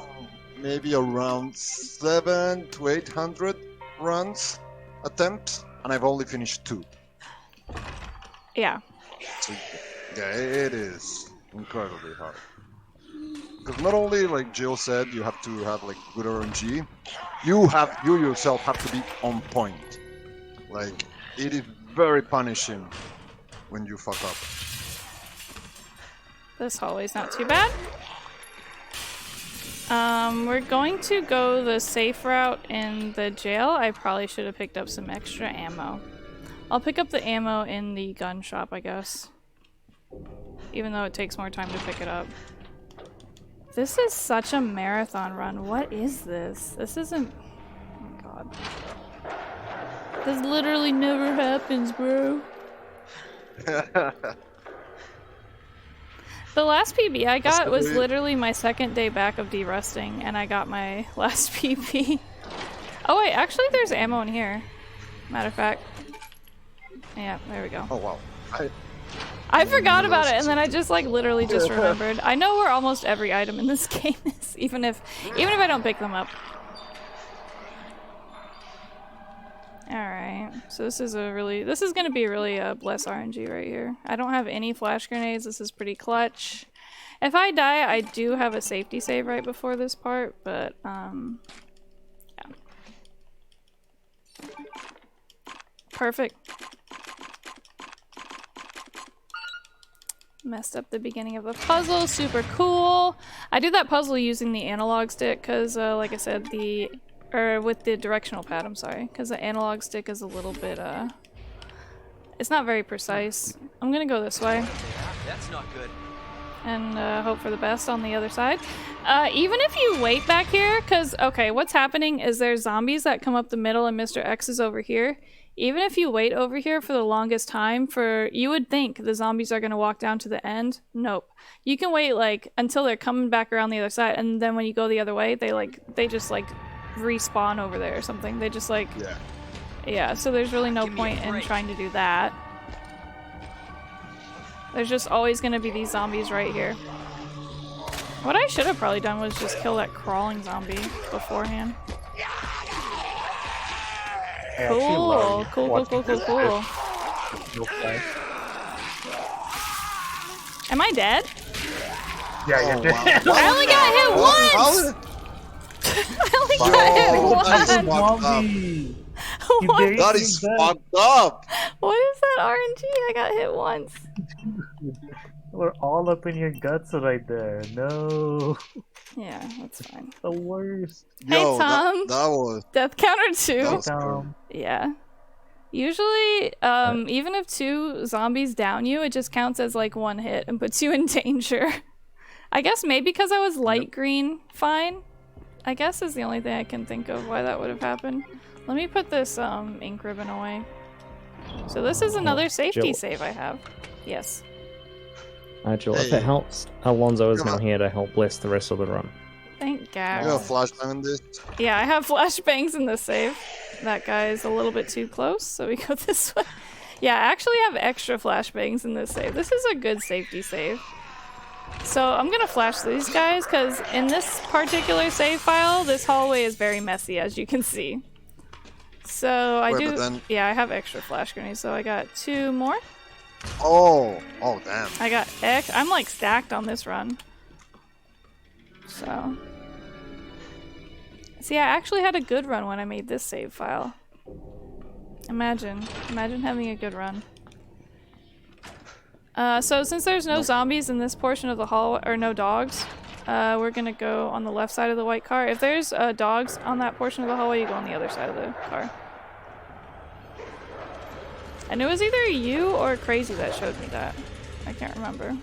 maybe around 700 to 800 runs attempts, and I've only finished 2. Yeah. So, yeah, it is incredibly hard. Because not only, like Jill said, you have to have like good RNG, you yourself have to be on point. Like, it is very punishing when you fuck up. This hallway's not too bad. We're going to go the safe route in the jail. I probably should have picked up some extra ammo. I'll pick up the ammo in the gun shop, I guess. Even though it takes more time to pick it up. This is such a marathon run. What is this? This isn't... Oh my god. This literally never happens, bro. The last PB I got was literally my second day back of de-rusting, and I got my last PB. Oh wait, actually there's ammo in here. Matter of fact. Yeah, there we go. Oh wow. I forgot about it, and then I just like literally just remembered. I know where almost every item in this game is, even if I don't pick them up. Alright, so this is gonna be really a bless RNG right here. I don't have any flash grenades, this is pretty clutch. If I die, I do have a safety save right before this part, but yeah. Perfect. Messed up the beginning of the puzzle, super cool. I do that puzzle using the analog stick because, like I said, with the directional pad, I'm sorry, because the analog stick is a little bit, it's not very precise. I'm gonna go this way. That's not good. And hope for the best on the other side. Even if you wait back here, because, okay, what's happening is there's zombies that come up the middle and Mr. X is over here. Even if you wait over here for the longest time, you would think the zombies are gonna walk down to the end. Nope. You can wait, like, until they're coming back around the other side, and then when you go the other way, they just, like, respawn over there or something. They just like yeah, so there's really no point in trying to do that. There's just always gonna be these zombies right here. What I should have probably done was just kill that crawling zombie beforehand. Cool. Am I dead? Yeah, you're dead. I only got hit once! I only got hit once! That is fucked up! What is that RNG? I got hit once. We're all up in your guts right there. No. Yeah, that's fine. The worst. Hey, Yo, Tom. that was... Death counter 2. Tom. Yeah. Usually, even if 2 zombies down you, it just counts as like 1 hit and puts you in danger. I guess maybe because I was light green, fine. I guess is the only thing I can think of why that would have happened. Let me put this ink ribbon away. So this is another safety save I have. Yes. Jill, if it helps, Alonzo is now here to help bless the rest of the run. Thank God. You have flashbang in this? Yeah, I have flashbangs in this save. That guy is a little bit too close, so we go this way. Yeah, I actually have extra flashbangs in this save. This is a good safety save. So I'm gonna flash these guys, because in this particular save file, this hallway is very messy, as you can see. So yeah, I have extra flash grenades, so I got 2 more. Oh damn. I got I'm like stacked on this run. So. See, I actually had a good run when I made this save file. Imagine having a good run. So since there's no zombies in this portion of the hall, or no dogs, we're gonna go on the left side of the white car. If there's dogs on that portion of the hallway, you go on the other side of the car. And it was either you or Crazy that showed me that. I can't remember.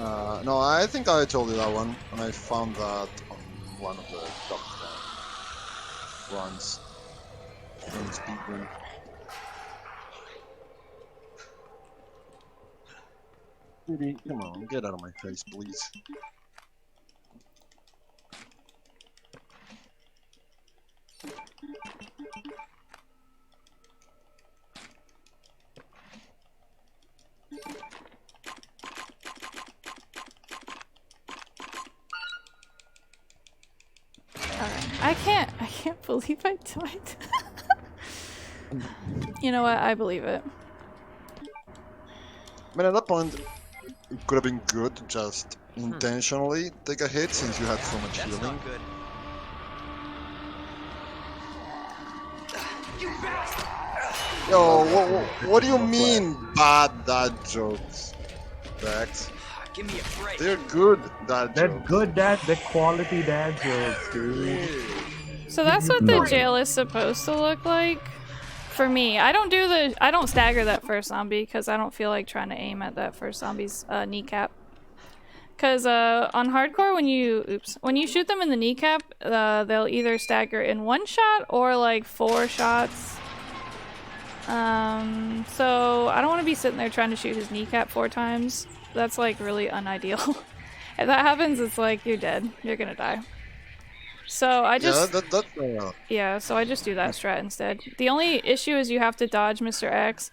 No, I think I told you that one, and I found that on one of the top runs. On speedrun. Baby, come on, get out of my face, please. I can't believe I died. You know what? I believe it. I mean, at that point, it could have been good to just intentionally take a hit since you had so much That's healing. not good. You bastard! Yo, what do you mean bad dad jokes, Dex? Give me a break. They're good dad They're jokes. good dad, they're quality dad jokes, dude. So that's what the jail is supposed to look like. For me, I don't stagger that first zombie because I don't feel like trying to aim at that first zombie's kneecap. Because on hardcore, when you shoot them in the kneecap, they'll either stagger in one shot or like 4 shots. So I don't want to be sitting there trying to shoot his kneecap 4 times. That's like really unideal. If that happens, it's like you're dead. You're gonna die. So I just so I just do that strat instead. The only issue is you have to dodge Mr. X,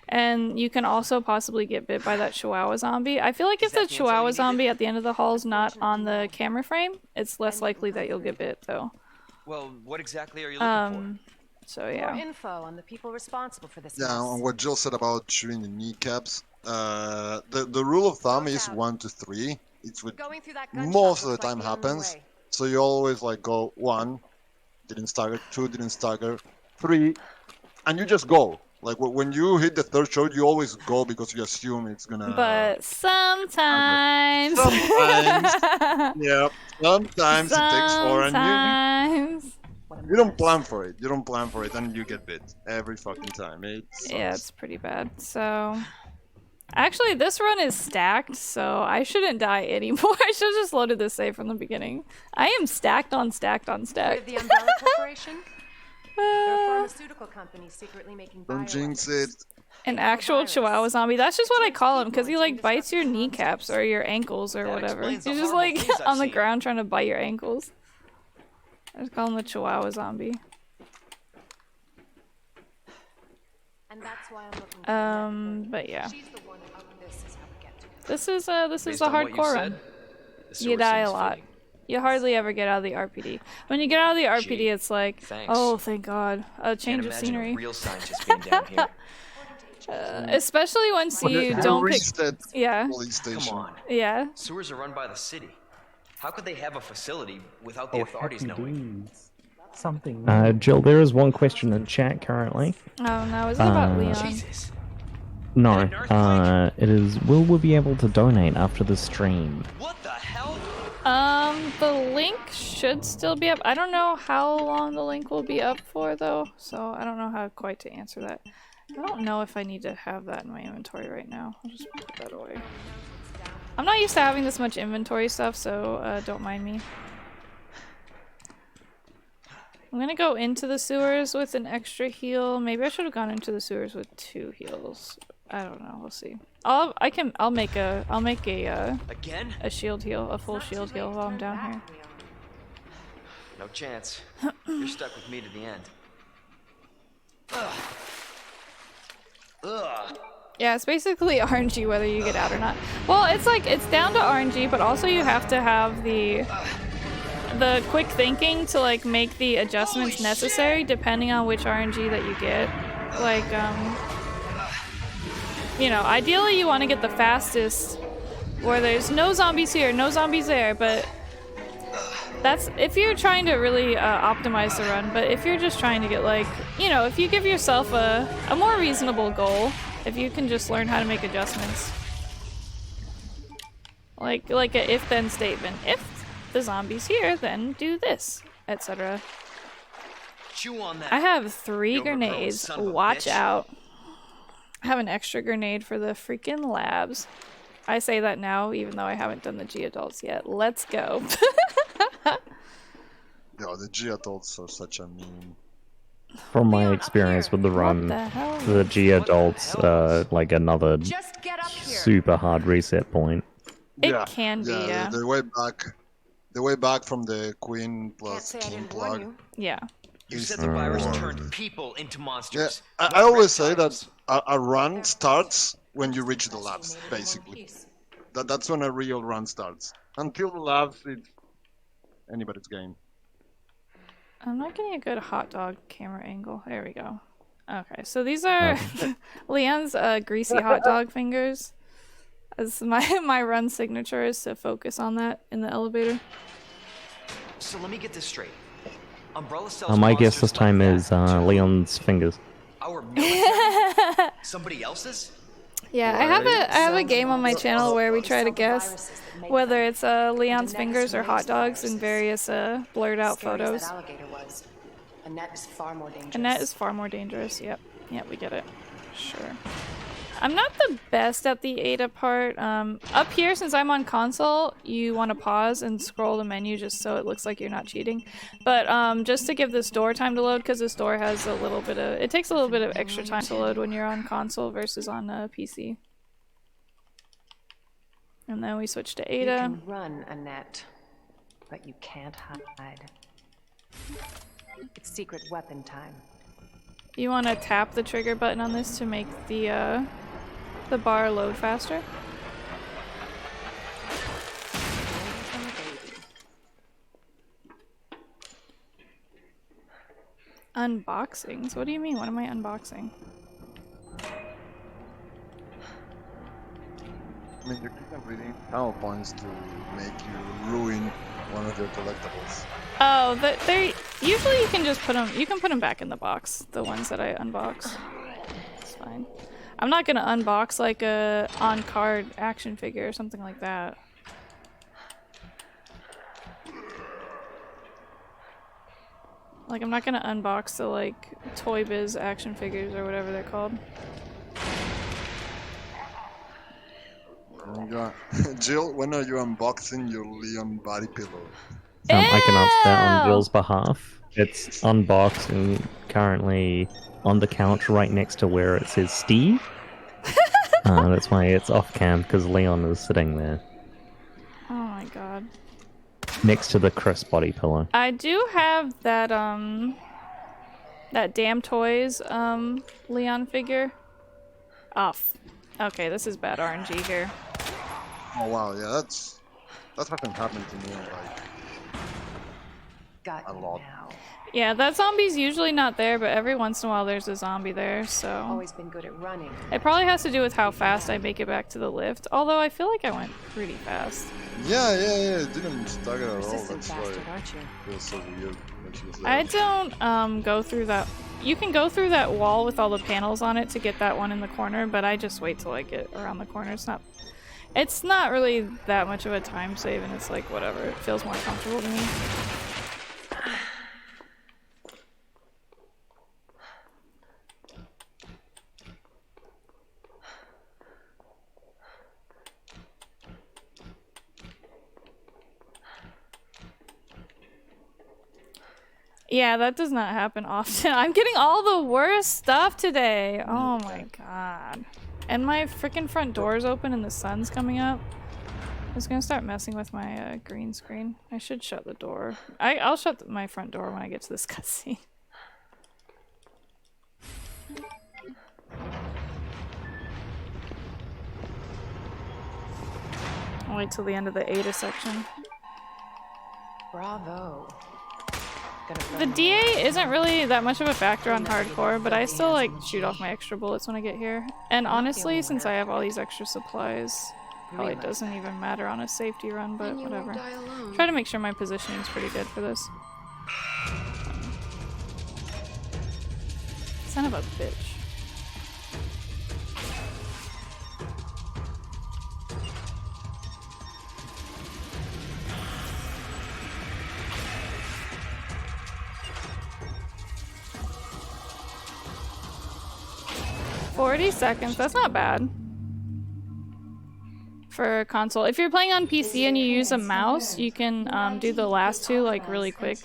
and you can also possibly get bit by that Chihuahua zombie. I feel like if the Chihuahua zombie at the end of the hall is not on the camera frame, it's less likely that you'll get bit though. Well, what exactly are you looking So yeah. More info on the people responsible for this. Yeah, on what Jill said about shooting the kneecaps. The rule of thumb is 1 to 3. It's what most of the time happens. So you always like go 1, didn't stagger, 2, didn't stagger, 3, and you just go. Like when you hit the 3rd shot, you always go because you assume it's gonna. But sometimes. Yep. Sometimes it takes 4, and you don't plan for it. You don't plan for it, and you get bit every fucking time. Yeah, it's pretty bad. So. Actually, this run is stacked, so I shouldn't die anymore. I should have just loaded this save from the beginning. I am stacked on stacked on stacked. The Umbrella Corporation? They're a pharmaceutical company secretly making Don't jinx it. An actual Chihuahua zombie. That's just what I call him, because he like bites your kneecaps or your ankles or whatever. He's just like on the ground trying to bite your ankles. I just call him the Chihuahua zombie. And that's why I'm looking but yeah. She's the one this is how we get to it. This is a hardcore run. You die a lot. You hardly ever get out of the RPD. When you get out of the RPD, it's like, oh, thank God, a change of scenery. A real scientist being down here. Especially once you don't pick. Yeah. Come on. Yeah. Sewers are run by the city. How could they have a facility without the authorities knowing? Something. Jill, there is one question in chat currently. Oh no, is it about Leon? Jesus. No, it is, will we be able to donate after the stream? What the hell? The link should still be up. I don't know how long the link will be up for though, so I don't know how quite to answer that. I don't know if I need to have that in my inventory right now. I'll just put that away. I'm not used to having this much inventory stuff, so don't mind me. I'm gonna go into the sewers with an extra heal. Maybe I should have gone into the sewers with 2 heals. I don't know. We'll see. I'll make a shield heal, a full shield heal while I'm down here. No chance. You're stuck with me to the end. Ugh. Yeah, it's basically RNG whether you get out or not. Well, it's like it's down to RNG, but also you have to have the quick thinking to like make the adjustments necessary depending on which RNG that you get. Like you know, ideally you want to get the fastest where there's no zombies here, no zombies there, but that's if you're trying to really optimize the run. But if you're just trying to get like, you know, if you give yourself a more reasonable goal, if you can just learn how to make adjustments. Like a if-then statement. If the zombie's here, then do this, etc. Chew on that. I have 3 You overgrown grenades. son of a Watch bitch. out. I have an extra grenade for the freaking labs. I say that now, even though I haven't done the G-adults yet. Let's go. Yo, the G adults are such a meme. From my experience with the run, the hell? the G adults like another Just get up here. super hard reset point. It can be, yeah. The way back from the Queen Can't plus say I King didn't warn plug. you. Yeah. You said the virus Mm. turned people into Yeah, monsters. I always say that a run starts when you reach the labs, basically. That's when a real run starts. Until the labs, it's anybody's game. I'm not getting a good hot dog camera angle. There we go. Okay, so these are Leon's greasy hot dog fingers. As my run signature is to focus on that in the elevator. So let me get this straight. Umbrella sells My guess monsters this time like is that to Leon's fingers. our military? Somebody else's? Yeah, I have a game on my channel where we try to guess whether it's Leon's fingers or hot dogs in various blurred out Scary as photos. that alligator was. A net is far more dangerous. A net is far more dangerous. Yep, we get it. Sure. I'm not the best at the Ada part. Up here, since I'm on console, you want to pause and scroll the menu just so it looks like you're not cheating. But just to give this door time to load, because this door has a little bit of... It takes a little bit of extra time to load when you're on console versus on PC. And then we switch to You Ada. can run, Annette, but you can't hide. It's secret weapon time. You want to tap the trigger button on this to make the bar load faster. Unboxings? What do you mean? What am I unboxing? I mean, you're keeping reading PowerPoints to make you ruin one of your collectibles. Oh, they usually you can just put them. You can put them back in the box. The ones that I unbox. It's fine. I'm not gonna unbox like a on-card action figure or something like that. Like I'm not gonna unbox the like Toy Biz action figures or whatever they're called. Jill, when are you unboxing your Leon body pillow? I can answer that on Ew! Jill's behalf. It's unboxed and currently on the couch right next to where it says Steve. That's why it's off cam, because Leon is sitting there. Oh my god. Next to the Chris body pillow. I do have that that Damn Toys Leon figure. Off. Okay, this is bad RNG here. Oh wow, yeah, that's fucking happened to me like Got a you lot. now. Yeah, that zombie's usually not there, but every once in a while there's a zombie there, so... Always been good at running. It probably has to do with how fast I make it back to the lift, although I feel like I went pretty fast. Yeah, it didn't stagger at all. Persistent That's why bastard, aren't you? it feels so weird when she was there. I don't go through that... You can go through that wall with all the panels on it to get that one in the corner, but I just wait till I get around the corner. It's not really that much of a time save, and it's like, whatever. It feels more comfortable to me. Yeah, that does not happen often. I'm getting all the worst stuff today. Oh my god. And my freaking front door's open and the sun's coming up. I was gonna start messing with my green screen. I should shut the door. I'll shut my front door when I get to this cutscene. I'll wait till the end of the Ada section. Bravo. The DA isn't really that much of a factor on hardcore, but I still like shoot off my extra bullets when I get here. And honestly, since I have all these extra supplies, probably doesn't even matter on a safety run, but whatever. Try to make sure my positioning's pretty good for this. Son of a bitch. 40 seconds, that's not bad. For a console. If you're playing on PC and you use a mouse, you can do the last two like really quick.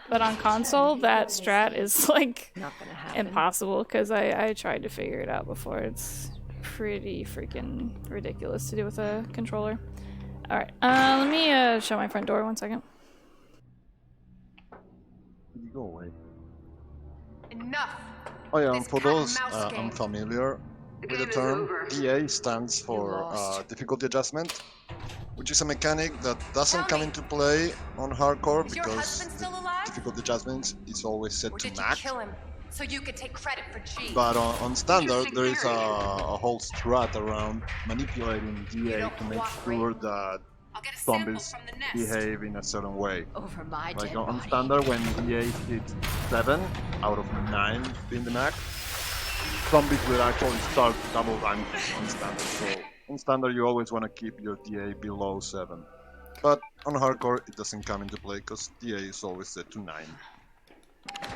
But on console, that strat is like impossible because I tried to figure it out before. It's pretty freaking ridiculous to do with a controller. Alright, let me shut my front door 1 second. You go away. Enough. Oh yeah, This for cat and those mouse game. unfamiliar with the term, DA stands for difficulty adjustment, which is a mechanic that doesn't Tell come me, into play on hardcore is your because husband the still alive? difficulty adjustment is always set Or to did you max. kill him so you could take credit for G? But on standard, there is a whole strat around manipulating DA don't to make cooperate, sure that I'll get a sample zombies from the nest. behave in a certain way. Over my Like dead on body. standard, when DA hits 7 out of 9 being the max, zombies will actually start double ranking on standard. So on standard, you always want to keep your DA below 7. But on hardcore, it doesn't come into play because DA is always set to 9.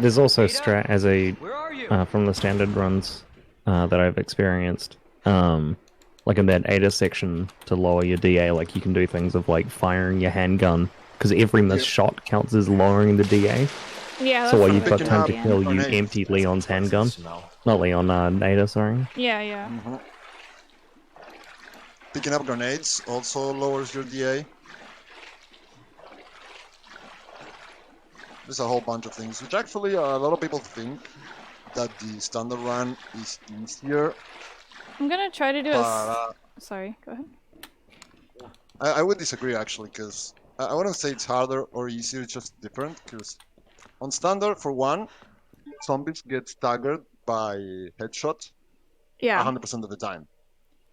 There's also strat as a Where are you? from the standard runs that I've experienced. Like in that ADA section to lower your DA, like you can do things of like firing your handgun because every missed shot counts as lowering the DA. Yeah, So while that's you've got Picking time up to kill, you grenades. empty Leon's handgun. Smell. Not Leon, Ada, sorry. Yeah, yeah. Picking up grenades also lowers your DA. There's a whole bunch of things, which actually a lot of people think that the standard run is easier. I'm gonna try to do But a... Sorry, go ahead. I would disagree actually, because I wouldn't say it's harder or easier, it's just different. Because on standard, for one, zombies get staggered by headshots Yeah. 100% of the time.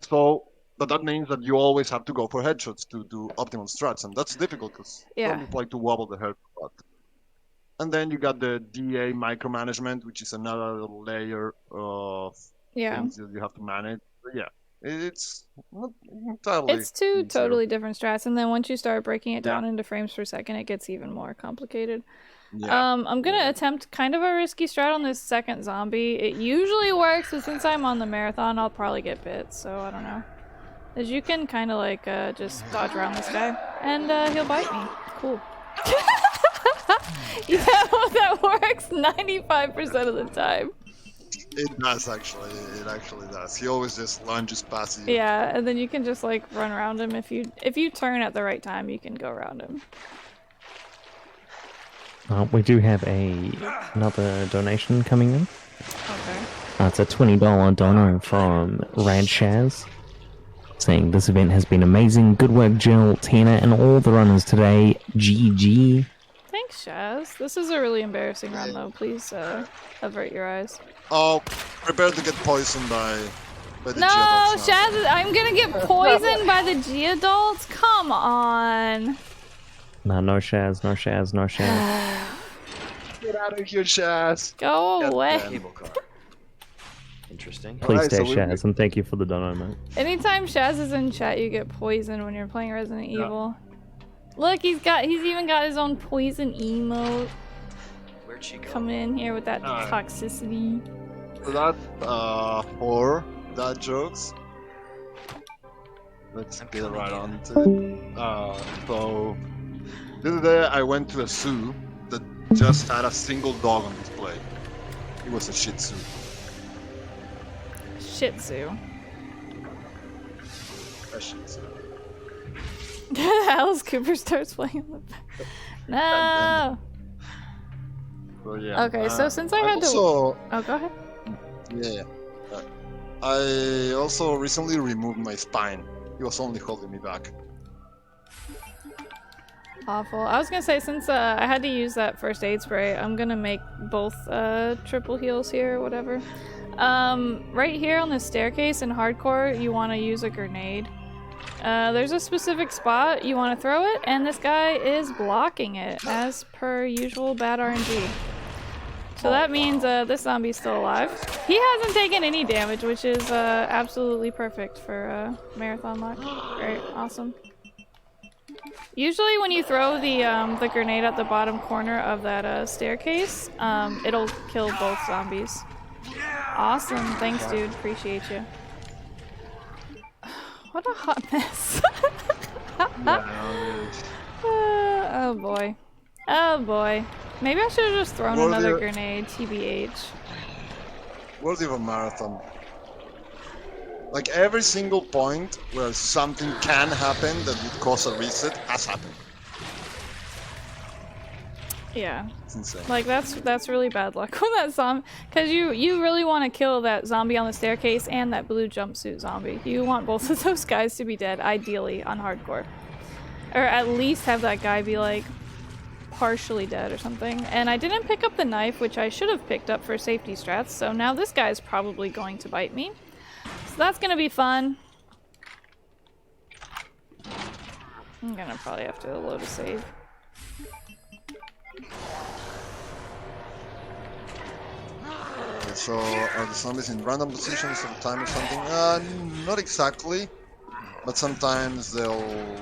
So, but that means that you always have to go for headshots to do optimal strats, and that's difficult because zombies like to wobble the head a lot. And then you got the DA micromanagement, which is another layer of things that you have to manage. But yeah, it's not entirely It's two easier. totally different strats, and then once you start breaking it down into frames per second, it gets even more complicated. Yeah. I'm gonna attempt kind of a risky strat on this second zombie. It usually works, but since I'm on the marathon, I'll probably get bit, so I don't know. As you can kind of like just dodge around this guy, and he'll bite me. Cool. Yeah, that works 95% of the time. It does actually. It actually does. He always just lunges past you. Yeah, and then you can just like run around him if you turn at the right time. You can go around him. We do have another donation coming in. Okay. It's a $20 dono from Rad Shaz, saying this event has been amazing. Good work, Jill, Tina, and all the runners today. GG. Thanks, Shaz. This is a really embarrassing run, though. Please avert your eyes. Oh, prepare to get poisoned by the No, G-adults now. Shaz, I'm gonna get poisoned by the G-adults? Come on. No Shaz, no Shaz, no Shaz. Get out of here, Shaz. Go away. Cable car. Interesting. Please Alright, stay so we- Shaz, and thank you for the dono, mate. Anytime Shaz is in chat, you get poisoned when you're playing Resident Evil. Look, he's even got his own poison emote Where'd she go? coming in here with that toxicity. So that's 4 dad jokes. Let's get right on to it. So the other day I went to a zoo that just had a single dog on display. It was a Shih Tzu. Shih Tzu. A Shih Tzu. Alice Cooper starts playing in the back. No! So yeah. Okay, so since I had to... also, Oh, go ahead. Yeah. I also recently removed my spine. He was only holding me back. Awful. I was gonna say, since I had to use that first aid spray, I'm gonna make both triple heals here or whatever. Right here on the staircase in hardcore, you want to use a grenade. There's a specific spot you want to throw it, and this guy is blocking it, as per usual bad RNG. So that means this zombie's still alive. He hasn't taken any damage, which is absolutely perfect for marathon luck. Great, awesome. Usually when you throw the grenade at the bottom corner of that staircase, it'll kill both zombies. Awesome. Thanks, dude. Appreciate you. What a hot mess. Oh boy. Oh boy. Maybe I should have just thrown another grenade, TBH. Worthy of a marathon. Like every single point where something can happen that would cause a reset has happened. Yeah. It's insane. Like that's really bad luck with that zombie, because you really want to kill that zombie on the staircase and that blue jumpsuit zombie. You want both of those guys to be dead, ideally on hardcore, or at least have that guy be like partially dead or something. And I didn't pick up the knife, which I should have picked up for safety strats. So now this guy's probably going to bite me. So that's gonna be fun. I'm gonna probably have to load a save. Okay, so are the zombies in random positions at a time or something? Not exactly, but sometimes they'll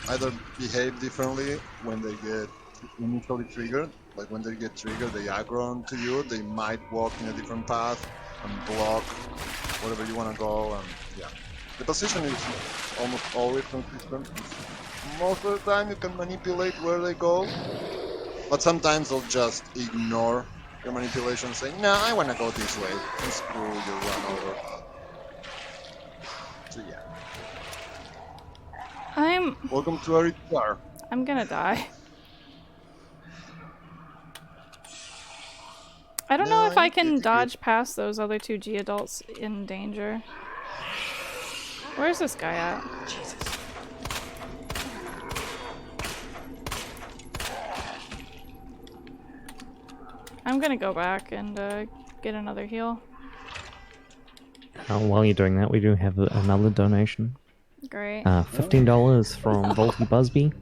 either behave differently when they get initially triggered. Like when they get triggered, they aggro onto you. They might walk in a different path and block wherever you want to go. And yeah, the position is almost always consistent. Most of the time, you can manipulate where they go, but sometimes they'll just ignore your manipulation, saying, "No, I want to go this way." And screw you, run over. So yeah. Welcome to our ETR. I'm gonna die. I don't know if I can dodge past those other two G adults in danger. Where's this guy at? Jesus. I'm gonna go back and get another heal. While you're doing that, we do have another donation. Great. $15 from Volty Busby.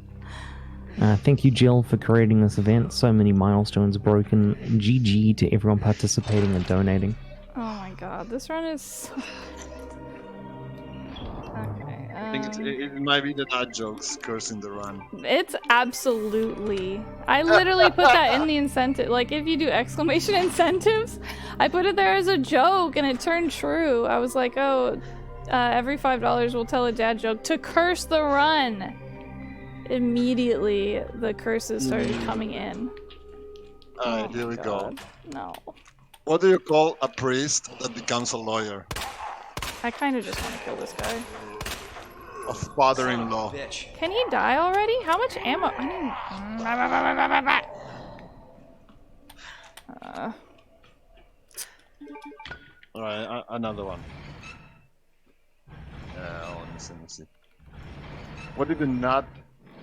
Thank you, Jill, for creating this event. So many milestones broken. GG to everyone participating and donating. Oh my god, this run is so... Okay, I think it might be the dad jokes cursing the run. It's absolutely... I literally put that in the incentive. Like, if you do exclamation incentives, I put it there as a joke and it turned true. I was like, oh, every $5 will tell a dad joke to curse the run. Immediately, the curses started coming in. Alright, here we go. No. What do you call a priest that becomes a lawyer? I kind of just want to kill this guy. A father-in-law. Bitch. Can he die already? How much ammo? I need... Alright, another one. Let me see. What did the nut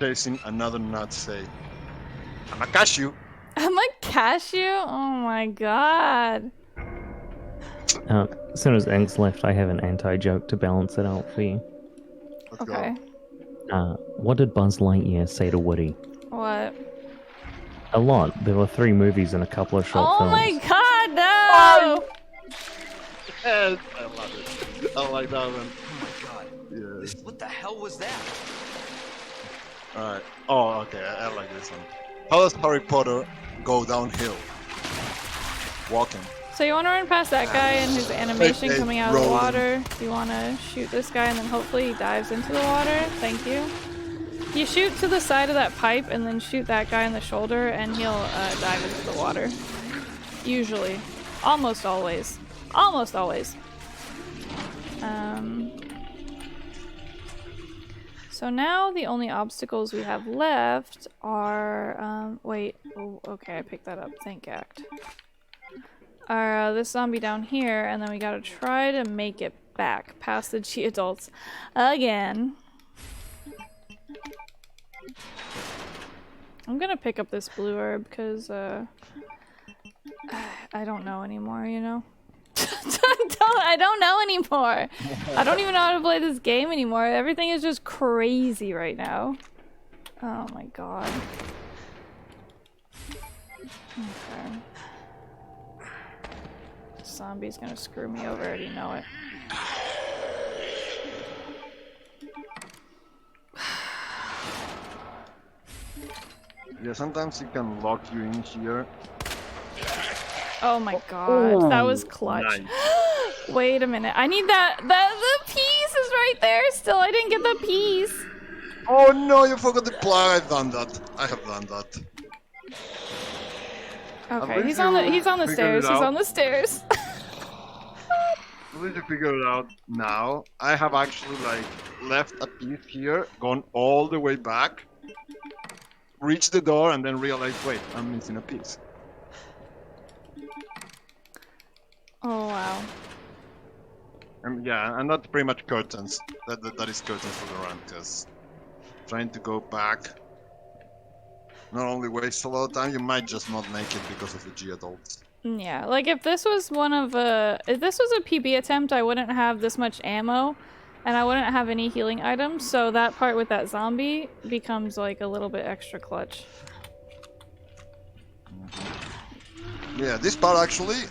chasing another nut say? I'm a cashew. I'm a cashew? Oh my god. As soon as Inks left, I have an anti-joke to balance it out for you. Let's Okay. go. What did Buzz Lightyear say to Woody? What? A lot. There were 3 movies and a couple of short Oh films. my god, no! Yes, I love it. I like that one. Oh my god. Yes. What the hell was that? Alright. Oh, okay. I like this one. How does Harry Potter go downhill? Walking. So you want to run past that guy and his animation Okay, coming out of the rolling. water? You want to shoot this guy and then hopefully he dives into the water? Thank you. You shoot to the side of that pipe and then shoot that guy in the shoulder and he'll dive into the water. Usually. Almost always. Almost always. So now the only obstacles we have left are, wait, oh, okay, I picked that up, thank Act. Are this zombie down here, and then we gotta try to make it back past the G adults again. I'm gonna pick up this blue herb because I don't know anymore, you know? I don't know anymore. I don't even know how to play this game anymore. Everything is just crazy right now. Oh my god. Okay. Zombie's gonna screw me over, I already know it. Yeah, sometimes it can lock you in here. Oh my god, that was clutch. Nice. Wait a minute, I need that. The piece is right there. Still, I didn't get the piece. Oh no, you forgot the plug. I've done that. I have done that. Okay, least he's on the you figured stairs. it He's out. on the stairs. At least you figure it out now. I have actually like left a piece here, gone all the way back, reached the door, and then realized, wait, I'm missing a piece. Oh wow. And yeah, and that's pretty much curtains. That is curtains for the run, because trying to go back not only wastes a lot of time, you might just not make it because of the G adults. Yeah, like if this was if this was a PB attempt, I wouldn't have this much ammo, and I wouldn't have any healing items. So that part with that zombie becomes like a little bit extra clutch. Yeah, this part actually,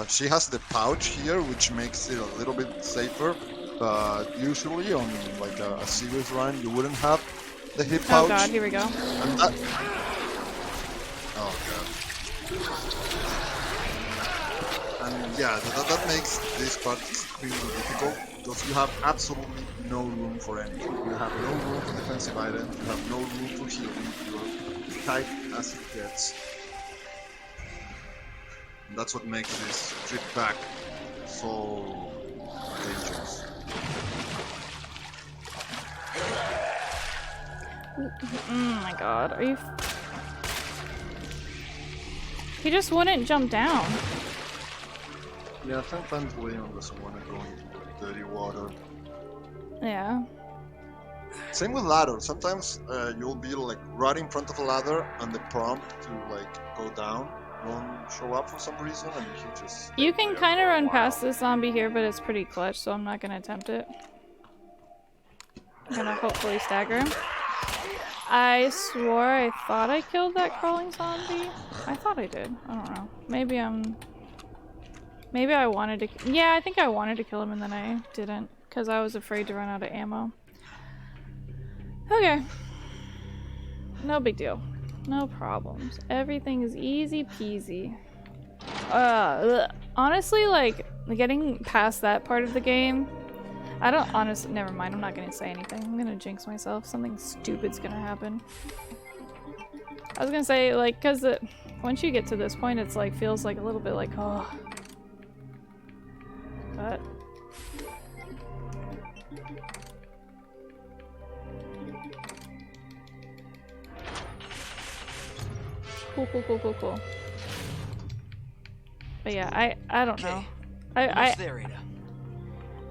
she has the pouch here, which makes it a little bit safer. But usually on like a serious run, you wouldn't have the hip pouch. Oh god, here we go. And that... Oh god. And yeah, that makes this part extremely difficult because you have absolutely no room for anything. You have no room for defensive items, you have no room for healing, you're tight as it gets. And that's what makes this trip back so dangerous. Oh my god, are you... He just wouldn't jump down. Yeah, sometimes Leon doesn't want to go into dirty water. Yeah. Same with ladder. Sometimes you'll be like right in front of a ladder and the prompt to like go down won't show up for some reason and you just... You can kind of run past this zombie here, but it's pretty clutch, so I'm not going to attempt it. I'm going to hopefully stagger him. I swore I thought I killed that crawling zombie. I thought I did. I don't know. Maybe I wanted to... Yeah, I think I wanted to kill him and then I didn't. Because I was afraid to run out of ammo. Okay. No big deal. No problems. Everything is easy peasy. Honestly, like, getting past that part of the game... I don't honestly... Never mind, I'm not gonna say anything. I'm gonna jinx myself. Something stupid's gonna happen. I was gonna say, like, because once you get to this point, it's like, feels like a little bit like, oh... But... Cool. But yeah, I don't know. I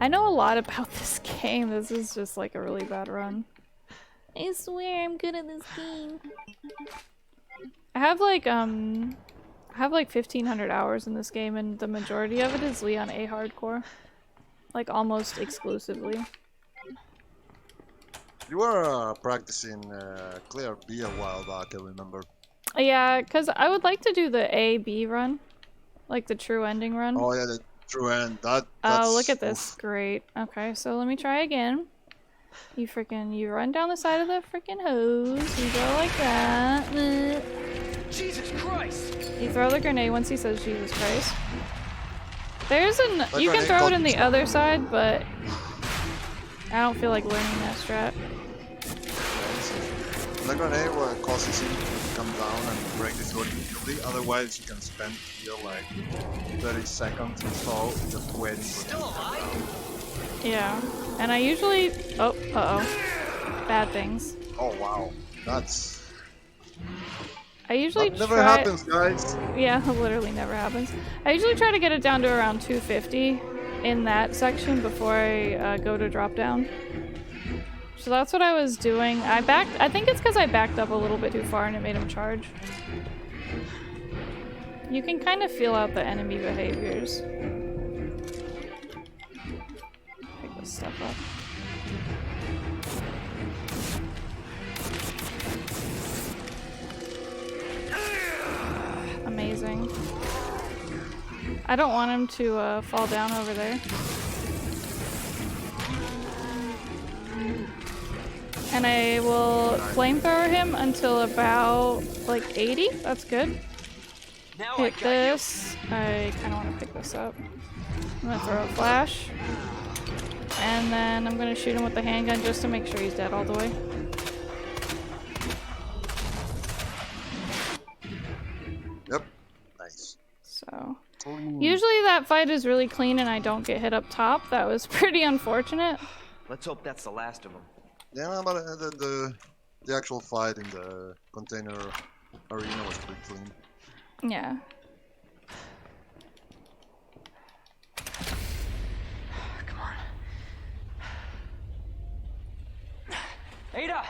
know a lot about this game. This is just like a really bad run. I swear I'm good at this game. I have like 1,500 hours in this game and the majority of it is Leon A hardcore. Like almost exclusively. You were practicing Clear B a while back, I remember. Yeah, because I would like to do the A-B run. Like the true ending run. Oh yeah, the true end. That's... Oh, look at this. Great. Okay, so let me try again. You run down the side of the freaking hose. You go like that. Jesus Christ! You throw the grenade once he says Jesus Christ. You can throw it in the other side, but I don't feel like learning that strat. The grenade causes him to come down and break this door immediately, otherwise you can spend here like 30 seconds or so just waiting for him to come down. Yeah, and I usually... Oh, bad things. Oh wow, that's... I usually that never happens, guys. Yeah, literally never happens. I usually try to get it down to around 250 in that section before I go to drop down. So that's what I was doing. I think it's because I backed up a little bit too far and it made him charge. You can kind of feel out the enemy behaviors. Pick this stuff up. Amazing. I don't want him to fall down over there. And I will flamethrower him until about like 80. That's good. Now hit this. I kind of want to pick this up. I'm gonna throw a flash. And then I'm gonna shoot him with the handgun just to make sure he's dead all the way. Yep. Nice. So, usually that fight is really clean and I don't get hit up top. That was pretty unfortunate. Let's hope that's the last of them. Yeah, but the actual fight in the container arena was pretty clean. Yeah. Come on. Ada!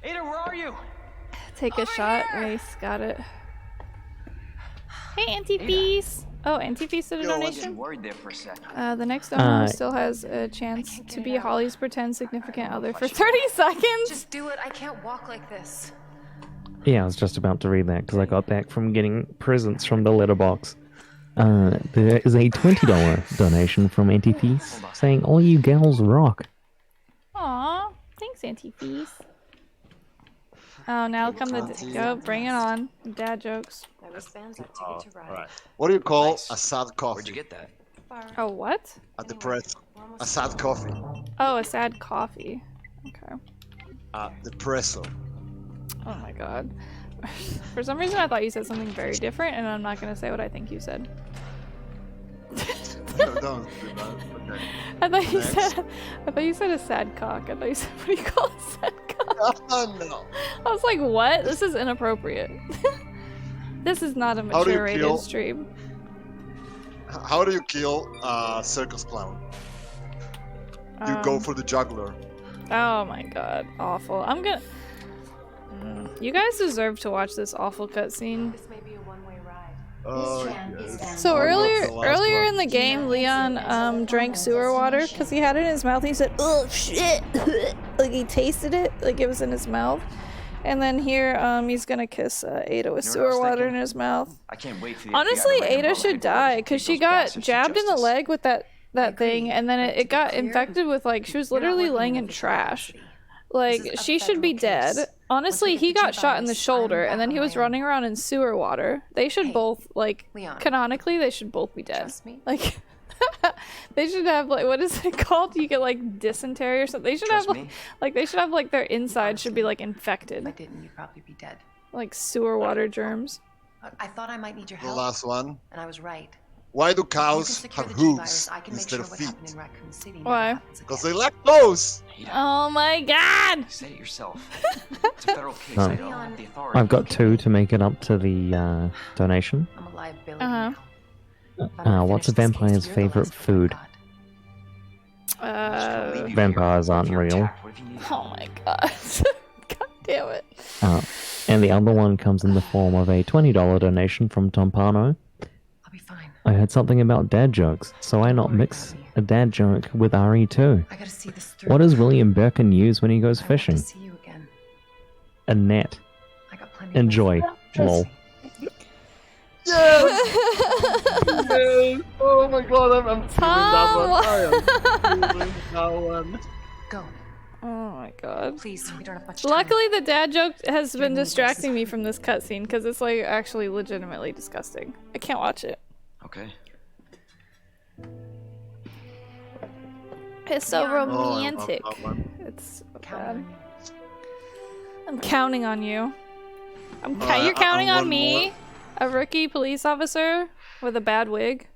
Ada, where are you? Take a shot. Nice, got it. Hey, Antipiece! Oh, Antipiece did a I was donation? worried there for a sec. The next donor still has a chance to be Holly's pretend significant other for 30 seconds. Just do it. I can't walk like this. Yeah, I was just about to read that because I got back from getting presents from the letterbox. There is a $20 donation from Antipiece saying, "All you gals rock." Aw, thanks, Antipiece. Oh, now come the go, bring it on. Dad jokes. I was fans up ticket to ride. Alright. What do you call Nice. a sad coffee? Where'd you get that? Oh, what? A depressed. A sad coffee. Oh, a sad coffee. Okay. Depresso. Oh my god. For some reason I thought you said something very different and I'm not gonna say what I think you said. Don't do that. Okay. I thought you Next. said a sad cock. I thought you said, what do you call a sad cock? No. I was like, what? This is inappropriate. This is not a How do you mature rated kill- stream. How do you kill a circus clown? You go for the juggler. Oh my god, awful. I'm gonna. You guys deserve to watch this awful cutscene. This may be a one-way ride. Yes. So I'll earlier, watch the last earlier one. in the game, Leon drank sewer water because he had it in his mouth. And he said, "Oh shit!" Like he tasted it, like it was in his mouth. And then here, he's gonna kiss Ada with You know what I sewer was water thinking? in his mouth. I can't wait for the Honestly, FBI to write Ada umbrella should paperwork die to because take she those got bastards to jabbed in the justice. leg with that agree. thing, and then But it to got be clear, infected with like she was you're not literally working laying with in the trash. capacity. Like This is a she should be federal dead. case. Honestly, Once we he get the got shot in the G-virus, shoulder, I'm and then back he on was my own. running around in sewer water. They should Hey, both like Leon. canonically, they should both be dead. Trust me? Like they should have like what is it called? You get like dysentery or something. They should Trust have me? like they should have like their inside should be like If I infected, didn't, you'd probably be dead. like sewer water germs. I thought I might need your The help, last one. and I was right. Why do If you can cows secure have the G-virus, hooves I can make instead sure of what feet? happened in Raccoon City never Why? happens Because again. they lack toes. Oh my god! You said it yourself. It's a federal case. Oh. I don't have the authority. I've got 2 to make it up to the donation. I'm a liability Uh-huh. now. If I don't What's a finish this case, vampire's you're the favorite last one food? I've got. Just gonna leave you Vampires here. What aren't if you're real. attacked? What if you need Oh my god. God damn it. And the other one comes in the form of a $20 donation from Tompano. I'll be fine. I heard something about dad jokes, so why not mix a dad joke with RE2? I gotta see this through. What does William Birkin use when he goes I want fishing? to see you again. A net. I got plenty. Enjoy. Lol. Yes. Oh my god, I'm feeling that one. Tom! I am feeling that one. Go, Oh my god. please. We don't have much time. Luckily, the dad joke has been distracting me from this cutscene because it's like actually legitimately disgusting. I can't watch it. Okay. It's so Yeah. Oh, I love romantic. that one. It's so Count bad. on me. I'm counting on you. Alright, You're counting on one me, more. a rookie police officer with a bad wig.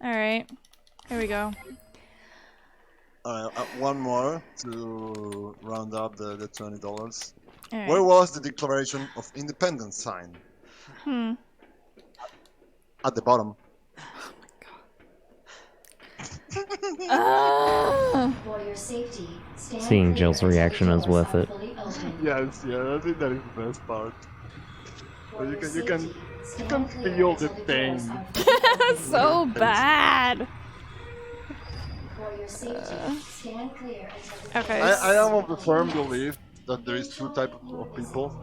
All right, here we go. One more to round up the $20. All right. Where was the Declaration of Independence sign? At the bottom. Ah! For your safety, stand Seeing clear Jill's until the reaction is doors worth are it. fully open. Yes, yeah, I think that is the best part. For You your can- you can- safety, stand can clear feel until the doors pain. are fully open. So bad. For your safety, stand clear until the Okay. doors I am of the firm belief that there is 2 types of people.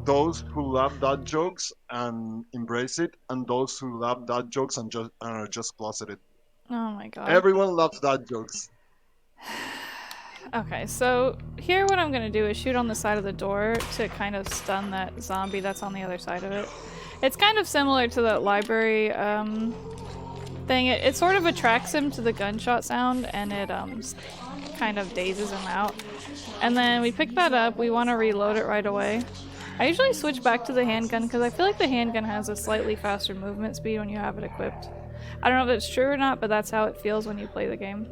Those who love dad jokes and embrace it, and those who love dad jokes and are just closeted. Oh my god. Everyone loves dad jokes. Okay, so here what I'm gonna do is shoot on the side of the door to kind of stun that zombie that's on the other side of it. It's kind of similar to the library thing. It sort of attracts him to the gunshot sound, and it kind of dazes him out. And then we pick that up. We want to reload it right away. I usually switch back to the handgun because I feel like the handgun has a slightly faster movement speed when you have it equipped. I don't know if it's true or not, but that's how it feels when you play the game.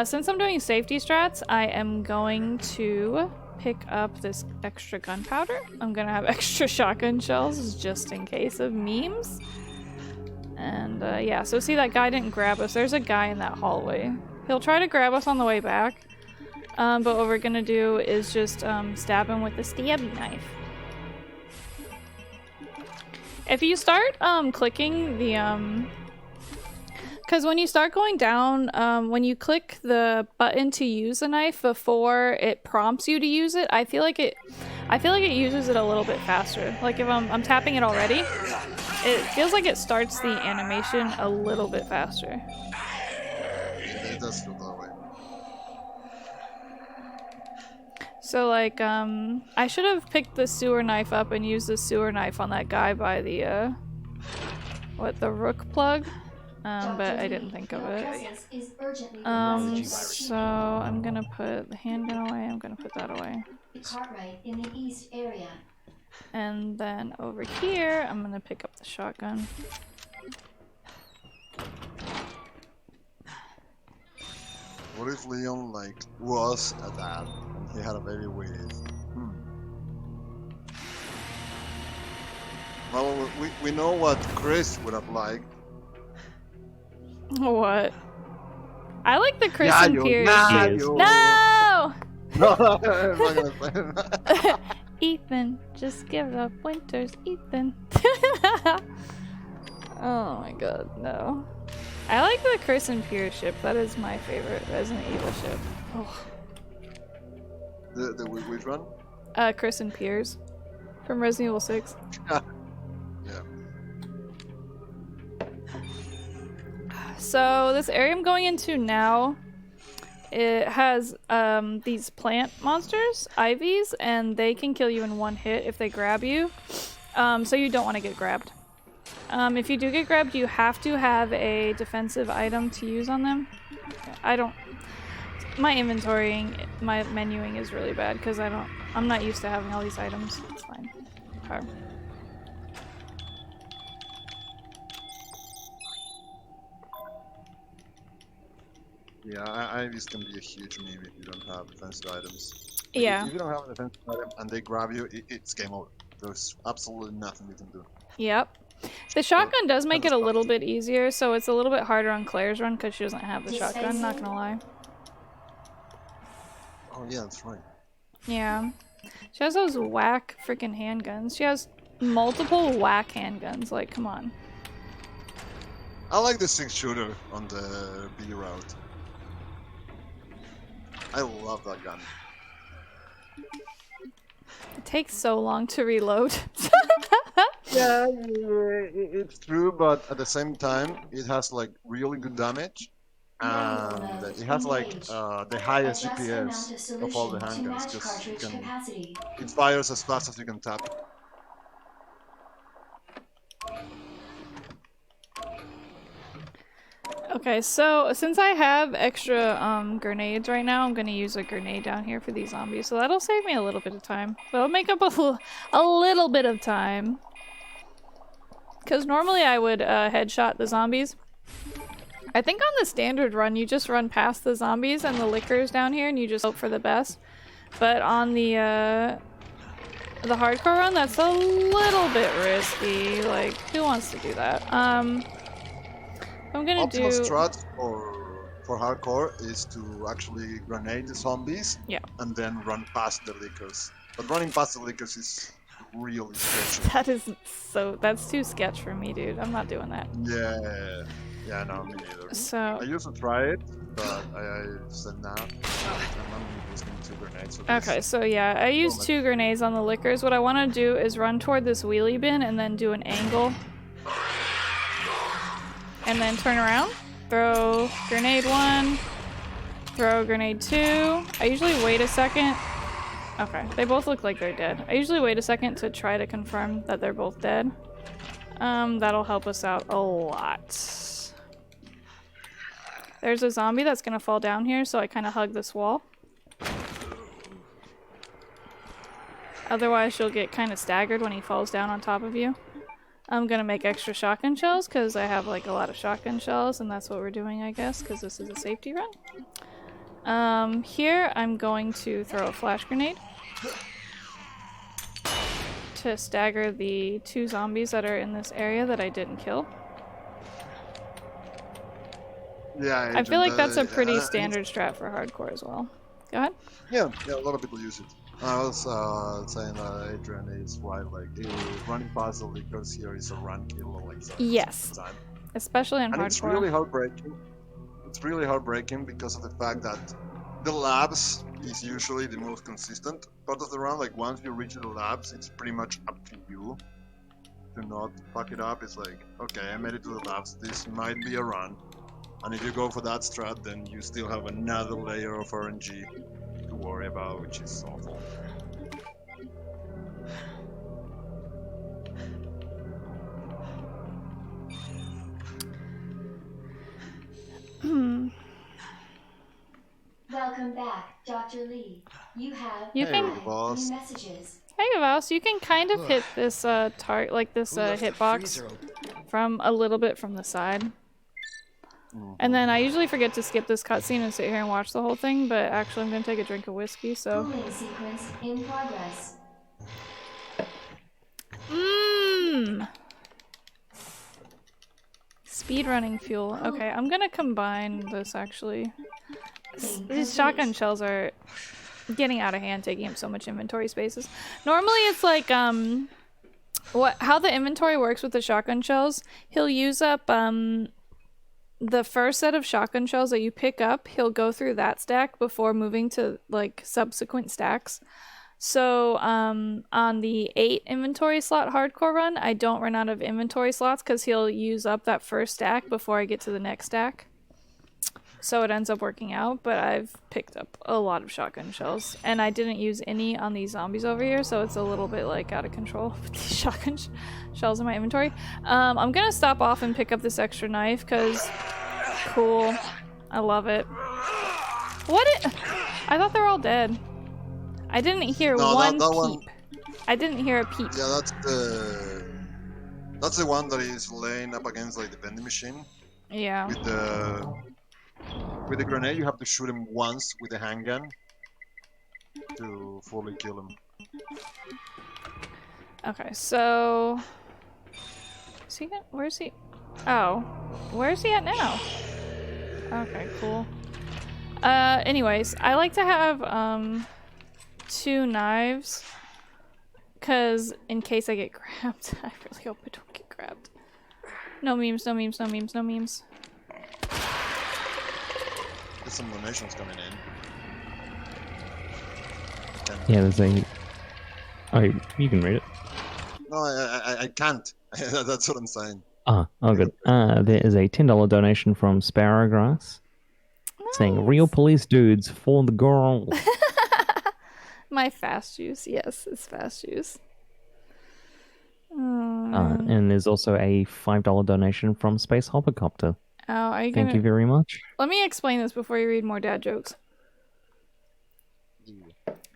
Since I'm doing safety strats, I am going to pick up this extra gunpowder. I'm gonna have extra shotgun shells just in case of memes. And yeah, so see, that guy didn't grab us. There's a guy in that hallway. He'll try to grab us on the way back. But what we're gonna do is just stab him with the stabby knife. If you start clicking the because when you start going down, when you click the button to use the knife before it prompts you to use it, I feel like it uses it a little bit faster. Like if I'm tapping it already, it feels like it starts the animation a little bit faster. It does feel that way. So like, I should have picked the sewer knife up and used the sewer knife on that guy by the, the rook plug. But I didn't think of it. So I'm gonna put the handgun away, I'm gonna put that away. Cartwright in the east area. And then over here, I'm gonna pick up the shotgun. What if Leon was a dad and he had a baby with? Well, we know what Chris would have liked. What? I like the Chris and Pierce. No! No! Ethan, just give up Winters, Ethan. Oh my god, no. I like the Chris and Pierce ship. That is my favorite Resident Evil ship. Oh. The which one? Chris and Pierce from Resident Evil 6. Yeah. So this area I'm going into now, it has these plant monsters, Ivies, and they can kill you in one hit if they grab you. So you don't want to get grabbed. If you do get grabbed, you have to have a defensive item to use on them. My inventorying, my menuing is really bad because I'm not used to having all these items. It's fine. Okay. Yeah, Ivies can be a huge meme if you don't have defensive items. Yeah. If you don't have a defensive item and they grab you, it's game over. There's absolutely nothing you can do. Yep. The shotgun does make it a little bit easier, so it's a little bit harder on Claire's run because she doesn't have the shotgun, not gonna lie. Oh yeah, that's right. Yeah. She has those whack freaking handguns. She has multiple whack handguns, like, come on. I like the 6-shooter on the B route. I love that gun. It takes so long to reload. Yeah, it's true, but at the same time, it has really good damage, and it has the highest GPS of all the handguns because it fires as fast as you can tap. Okay, so since I have extra grenades right now, I'm gonna use a grenade down here for these zombies. So that'll save me a little bit of time. That'll make up a little bit of time. Because normally I would headshot the zombies. I think on the standard run, you just run past the zombies and the lickers down here and you just hope for the best. But on the hardcore run, that's a little bit risky. Like, who wants to do that? I'm gonna do... Optimal strat for hardcore is to actually grenade the zombies and then run past the lickers. But running past the lickers is really sketchy. That's too sketch for me, dude. I'm not doing that. Yeah, no, me neither. So I used to try it, but I said nah. I'm using 2 grenades. Okay, so yeah, I used 2 grenades on the lickers. What I want to do is run toward this wheelie bin and then do an angle. And then turn around. Throw grenade 1. Throw grenade 2. I usually wait a second Okay, they both look like they're dead. I usually wait a second to try to confirm that they're both dead. That'll help us out a lot. There's a zombie that's gonna fall down here, so I kind of hug this wall. Otherwise, you'll get kind of staggered when he falls down on top of you. I'm gonna make extra shotgun shells because I have like a lot of shotgun shells, and that's what we're doing, I guess, because this is a safety run. Here I'm going to throw a flash grenade to stagger the 2 zombies that are in this area that I didn't kill. Yeah, I feel like that's a pretty standard strat for hardcore as well. Go ahead. Yeah, a lot of people use it. I was saying that Adrian is right, like running past the liquors here is a run kill like yes, time. Especially in and hardcore. It's really heartbreaking. It's really heartbreaking because of the fact that the labs is usually the most consistent part of the run. Like once you reach the labs, it's pretty much up to you to not fuck it up. It's like, okay, I made it to the labs. This might be a run, and if you go for that strat, then you still have another layer of RNG to worry about, which is awful. Welcome back, Dr. Lee. You have You can new messages. Hey Gavos, you can kind of hit this hitbox from a little bit from the side. And then I usually forget to skip this cutscene and sit here and watch the whole thing, but actually I'm gonna take a drink of whiskey, so. Cooling sequence in progress. Speedrunning fuel. Okay, I'm gonna combine this actually. These shotgun shells are getting out of hand, taking up so much inventory spaces. Normally it's like how the inventory works with the shotgun shells, he'll use up the first set of shotgun shells that you pick up, he'll go through that stack before moving to like subsequent stacks. So on the 8 inventory slot hardcore run, I don't run out of inventory slots because he'll use up that first stack before I get to the next stack. So it ends up working out, but I've picked up a lot of shotgun shells. And I didn't use any on these zombies over here, so it's a little bit like out of control with these shotgun shells in my inventory. I'm gonna stop off and pick up this extra knife because cool. I love it. I thought they were all dead. I didn't hear one peep. I didn't hear a peep. Yeah, that's the one that is laying up against like the vending machine. Yeah. With the grenade, you have to shoot him once with the handgun to fully kill him. Okay, so where's he? Oh, where's he at now? Okay, cool. Anyways, I like to have 2 knives, cause in case I get grabbed, I really hope I don't get grabbed. No memes, no memes, no memes, no memes. There's some donations coming in. Yeah, there's a... Oh, you can read it. No, I can't. That's what I'm saying. Oh good. There is a $10 donation from Sparrowgrass saying, "Real police dudes for the girl." My fast juice, yes, it's fast juice. And there's also a $5 donation from Space Hoppercopter. Oh, are you Thank you very much. Let me explain this before you read more dad jokes.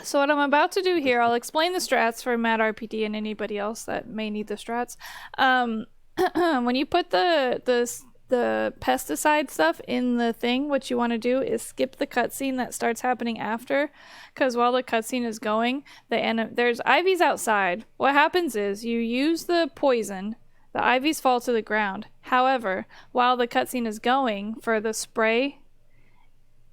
So what I'm about to do here, I'll explain the strats for Mad RPD and anybody else that may need the strats. When you put the pesticide stuff in the thing, what you want to do is skip the cutscene that starts happening after, because while the cutscene is going, there's IVs outside. What happens is you use the poison, the IVs fall to the ground. However, while the cutscene is going for the spray,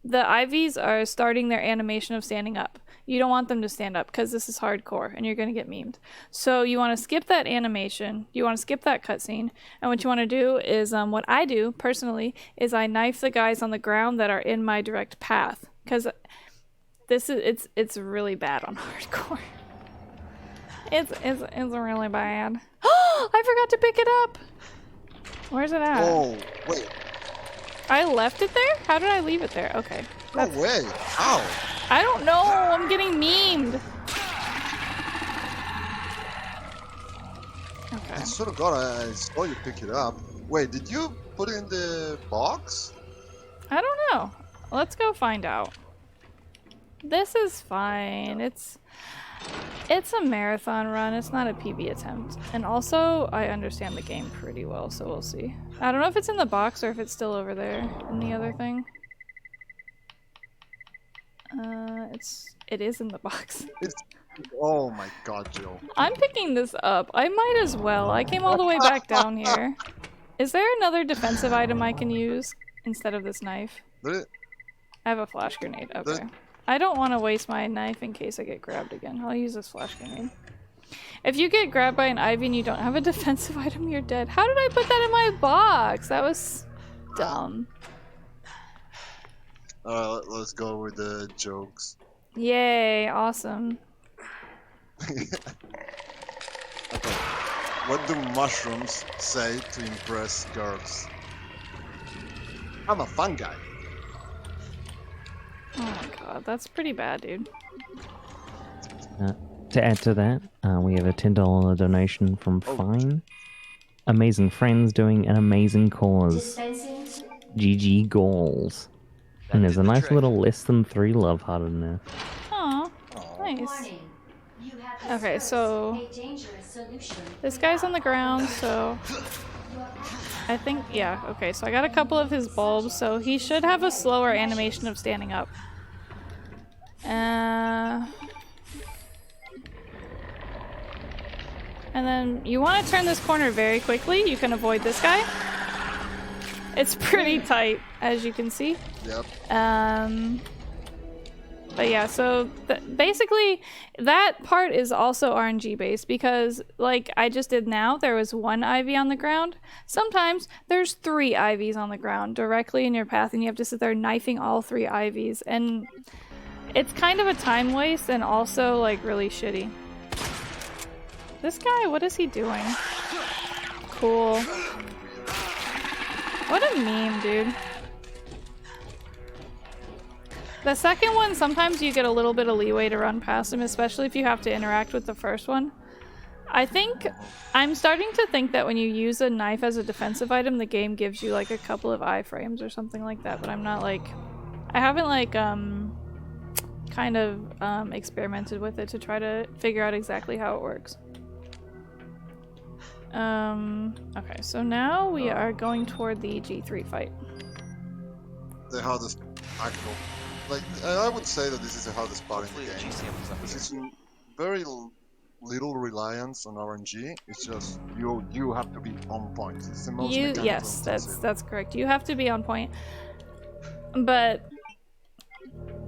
the IVs are starting their animation of standing up. You don't want them to stand up because this is hardcore and you're going to get memed. So you want to skip that animation. You want to skip that cutscene. And what you want to do is, what I do personally is I knife the guys on the ground that are in my direct path. Because it's really bad on hardcore. It's really bad. Oh, I forgot to pick it up. Where's it at? Oh, wait. I left it there? How did I leave it there? Okay. No way. How? I don't know. I'm getting memed. I sort of got. I saw you pick it up. Wait, did you put it in the box? I don't know. Let's go find out. This is fine. It's a marathon run. It's not a PB attempt. And also, I understand the game pretty well, so we'll see. I don't know if it's in the box or if it's still over there in the other thing. It is in the box. Oh my god, Jill. I'm picking this up. I might as well. I came all the way back down here. Is there another defensive item I can use instead of this knife? I have a flash grenade. Okay. I don't want to waste my knife in case I get grabbed again. I'll use this flash grenade. If you get grabbed by an ivy and you don't have a defensive item, you're dead. How did I put that in my box? That was dumb. Let's go with the jokes. Yay, awesome. Okay. What do mushrooms say to impress girls? I'm a fun guy. Oh my god, that's pretty bad, dude. To add to that, we have a $10 donation from Fine. Amazing friends doing an amazing cause. GG goals. And there's a nice little less than 3 love heart in there. Aw, nice. Okay, so this guy's on the ground, so I think, yeah, okay, so I got a couple of his bulbs, so he should have a slower animation of standing up. And then you want to turn this corner very quickly. You can avoid this guy. It's pretty tight, as you can see. Yep. But yeah, so basically that part is also RNG based because like I just did now, there was 1 ivy on the ground. Sometimes there's 3 ivies on the ground directly in your path and you have to sit there knifing all 3 ivies, and it's kind of a time waste and also like really shitty. This guy, what is he doing? Cool. What a meme, dude. The second one, sometimes you get a little bit of leeway to run past him, especially if you have to interact with the first one. I'm starting to think that when you use a knife as a defensive item, the game gives you like a couple of iframes or something like that, but I'm not like... I haven't like, kind of experimented with it to try to figure out exactly how it works. Okay, so now we are going toward the G3 fight. The hardest actual. Like, I would say that this is the hardest part in the game. Because it's very little reliance on RNG. It's just you have to be on point. It's the most yes, that's correct. You have to be on point. But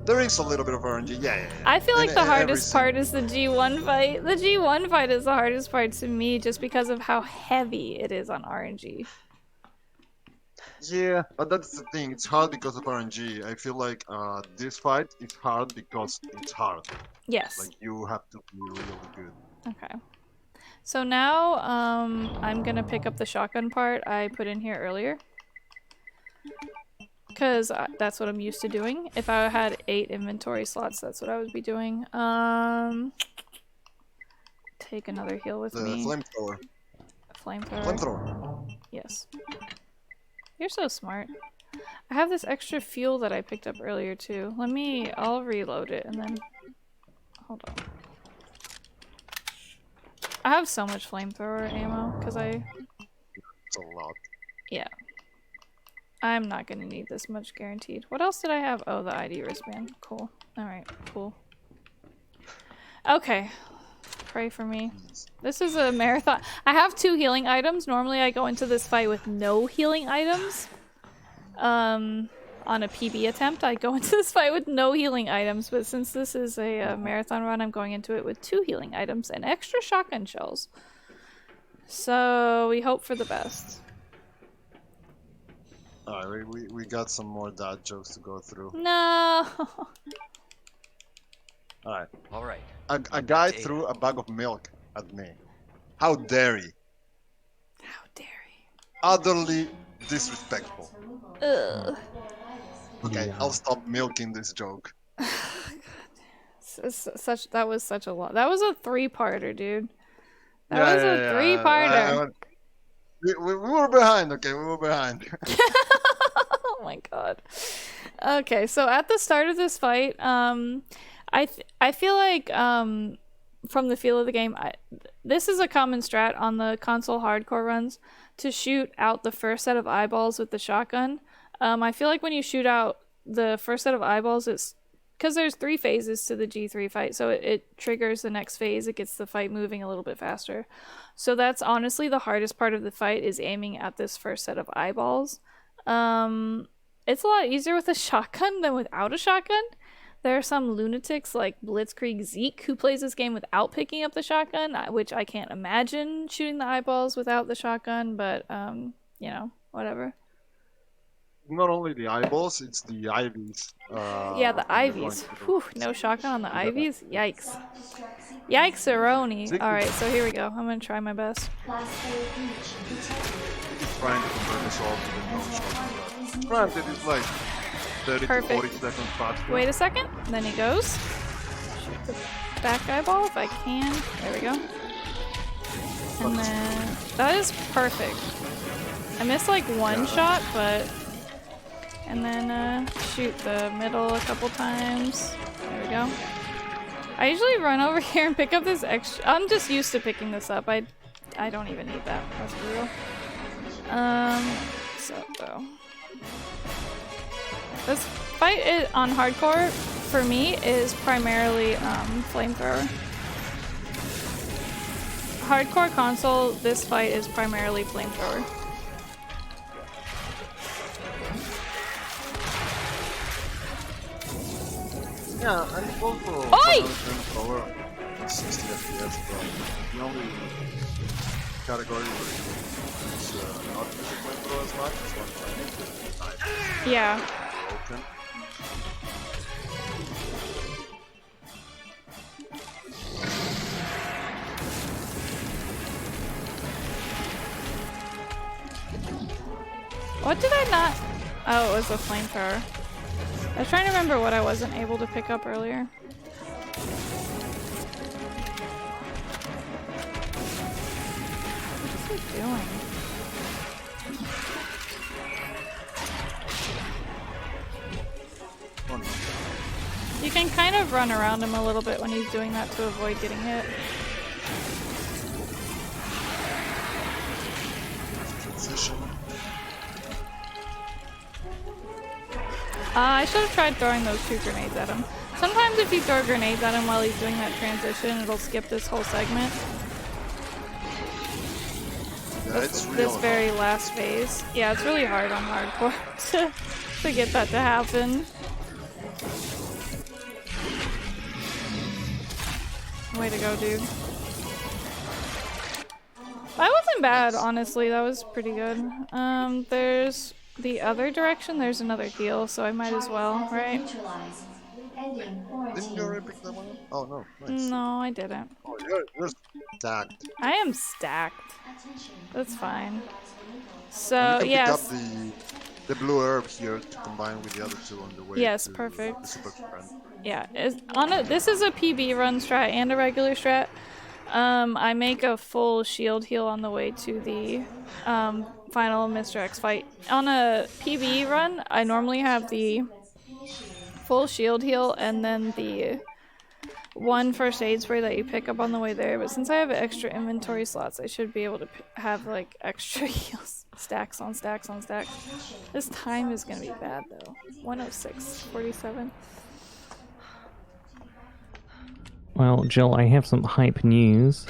there is a little bit of RNG, yeah. I feel like the hardest part is the G1 fight. The G1 fight is the hardest part to me just because of how heavy it is on RNG. Yeah, but that's the thing. It's hard because of RNG. I feel like this fight is hard because it's hard. Yes. Like, you have to be really good. Okay. So now, I'm gonna pick up the shotgun part I put in here earlier. Because that's what I'm used to doing. If I had 8 inventory slots, that's what I would be doing. Take another heal with me. The flamethrower. Flamethrower. Flamethrower. Yes. You're so smart. I have this extra fuel that I picked up earlier too. I'll reload it and then... Hold on. I have so much flamethrower ammo, because It's a lot. Yeah. I'm not gonna need this much guaranteed. What else did I have? Oh, the ID wristband. Cool. Alright, cool. Okay. Pray for me. This is a marathon. I have 2 healing items. Normally I go into this fight with no healing items. On a PB attempt, I go into this fight with no healing items, but since this is a marathon run, I'm going into it with 2 healing items and extra shotgun shells. So we hope for the best. Alright, we got some more dad jokes to go through. No. Alright. Alright. A guy threw a bag of milk at me. How dare he? How dare he? Utterly disrespectful. Ugh. Okay, I'll stop milking this joke. That was such a lot. That was a 3-parter, dude. That was a three-parter. We were behind, okay? We were behind. Oh my god. Okay, so at the start of this fight, I feel like from the feel of the game, this is a common strat on the console hardcore runs to shoot out the first set of eyeballs with the shotgun. I feel like when you shoot out the first set of eyeballs, it's because there's 3 phases to the G3 fight, so it triggers the next phase. It gets the fight moving a little bit faster. So that's honestly the hardest part of the fight, is aiming at this first set of eyeballs. It's a lot easier with a shotgun than without a shotgun. There are some lunatics like Blitzkrieg Zeke who plays this game without picking up the shotgun, which I can't imagine shooting the eyeballs without the shotgun, but you know, whatever. Not only the eyeballs, it's the ivies. Yeah, the ivies. Whew, no shotgun on the ivies? Yikes. Yikes-a-roni. Alright, so here we go. I'm gonna try my best. Trying to convert this all to the no-shotgun. Granted, it's like 30 to 40 seconds faster. Wait a second. Then he goes. Shoot the back eyeball if I can. There we go. And then... That is perfect. I missed like one shot, but... And then shoot the middle a couple times. There we go. I usually run over here and pick up this extra... I'm just used to picking this up. I don't even need that. That's real. So though. This fight on hardcore, for me, is primarily flamethrower. Hardcore console, this fight is primarily flamethrower. Yeah, and also flamethrower at 60 FPS, but the only category where it's not using flamethrower as much is when I Yeah. broken. What did I not... Oh, it was a flamethrower. I was trying to remember what I wasn't able to pick up earlier. What is he doing? You can kind of run around him a little bit when he's doing that to avoid getting hit. Transition. I should have tried throwing those 2 grenades at him. Sometimes if you throw grenades at him while he's doing that transition, it'll skip this whole segment. Yeah, This very last phase. Yeah, it's really hard on hardcore to get that to happen. Way to go, dude. That wasn't bad, honestly. That was pretty good. There's the other direction. There's another heal, so I might as well, right? Didn't you already pick that one up? Oh, no. Nice. No, I didn't. Oh, you're stacked. I am stacked. That's fine. So, you can yes. pick up the blue herb here to combine with the other 2 on the way. Yes, to perfect. The super friend. Yeah, this is a PB run strat and a regular strat. I make a full shield heal on the way to the final Mr. X fight. On a PB run, I normally have the full shield heal and then the 1 first aid spray that you pick up on the way there. But since I have extra inventory slots, I should be able to have like extra heals. Stacks on stacks on stacks. This time is gonna be bad though. 106.47. Well, Jill, I have some hype news.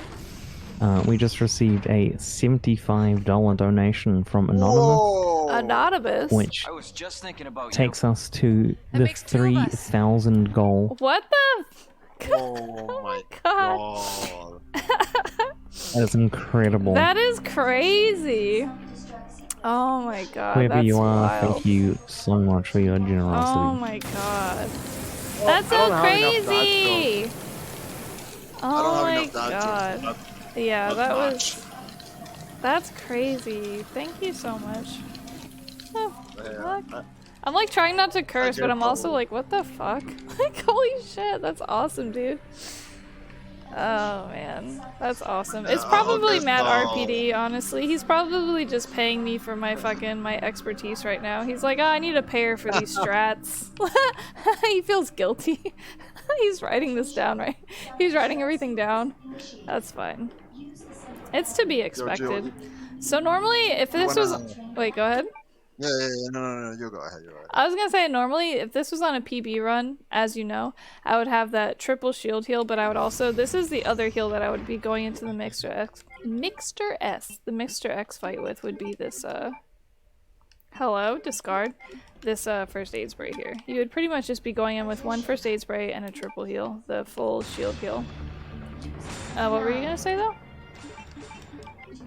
We just received a $75 donation from Anonymous. Anonymous? Which I was just thinking about takes us to the 3,000 goal. What the? Oh my god. That is incredible. That is crazy. Oh my god. Whoever that's you are, wild. thank you so much for your generosity. Oh my god. That's so crazy. Oh my god. Yeah, that was... That's crazy. Thank you so much. Oh, fuck. I'm like trying not to curse, but I'm also like, what the fuck? Like, holy shit, that's awesome, dude. Oh man, that's awesome. It's probably Matt RPD, honestly. He's probably just paying me for my expertise right now. He's like, oh, I need a pair for these strats. He feels guilty. He's writing this down, right? He's writing everything down. That's fine. It's to be expected. So normally, if this was... Wait, go ahead. Yeah, no, you go ahead, I was gonna say, normally, if this was on a PB run, as you know, I would have that triple shield heal, but I would also... This is the other heal that I would be going into the Mixter X... The Mixter X fight with would be this, Hello, discard. This, first aid spray here. You would pretty much just be going in with one first aid spray and a triple heal. The full shield heal. What were you gonna say, though?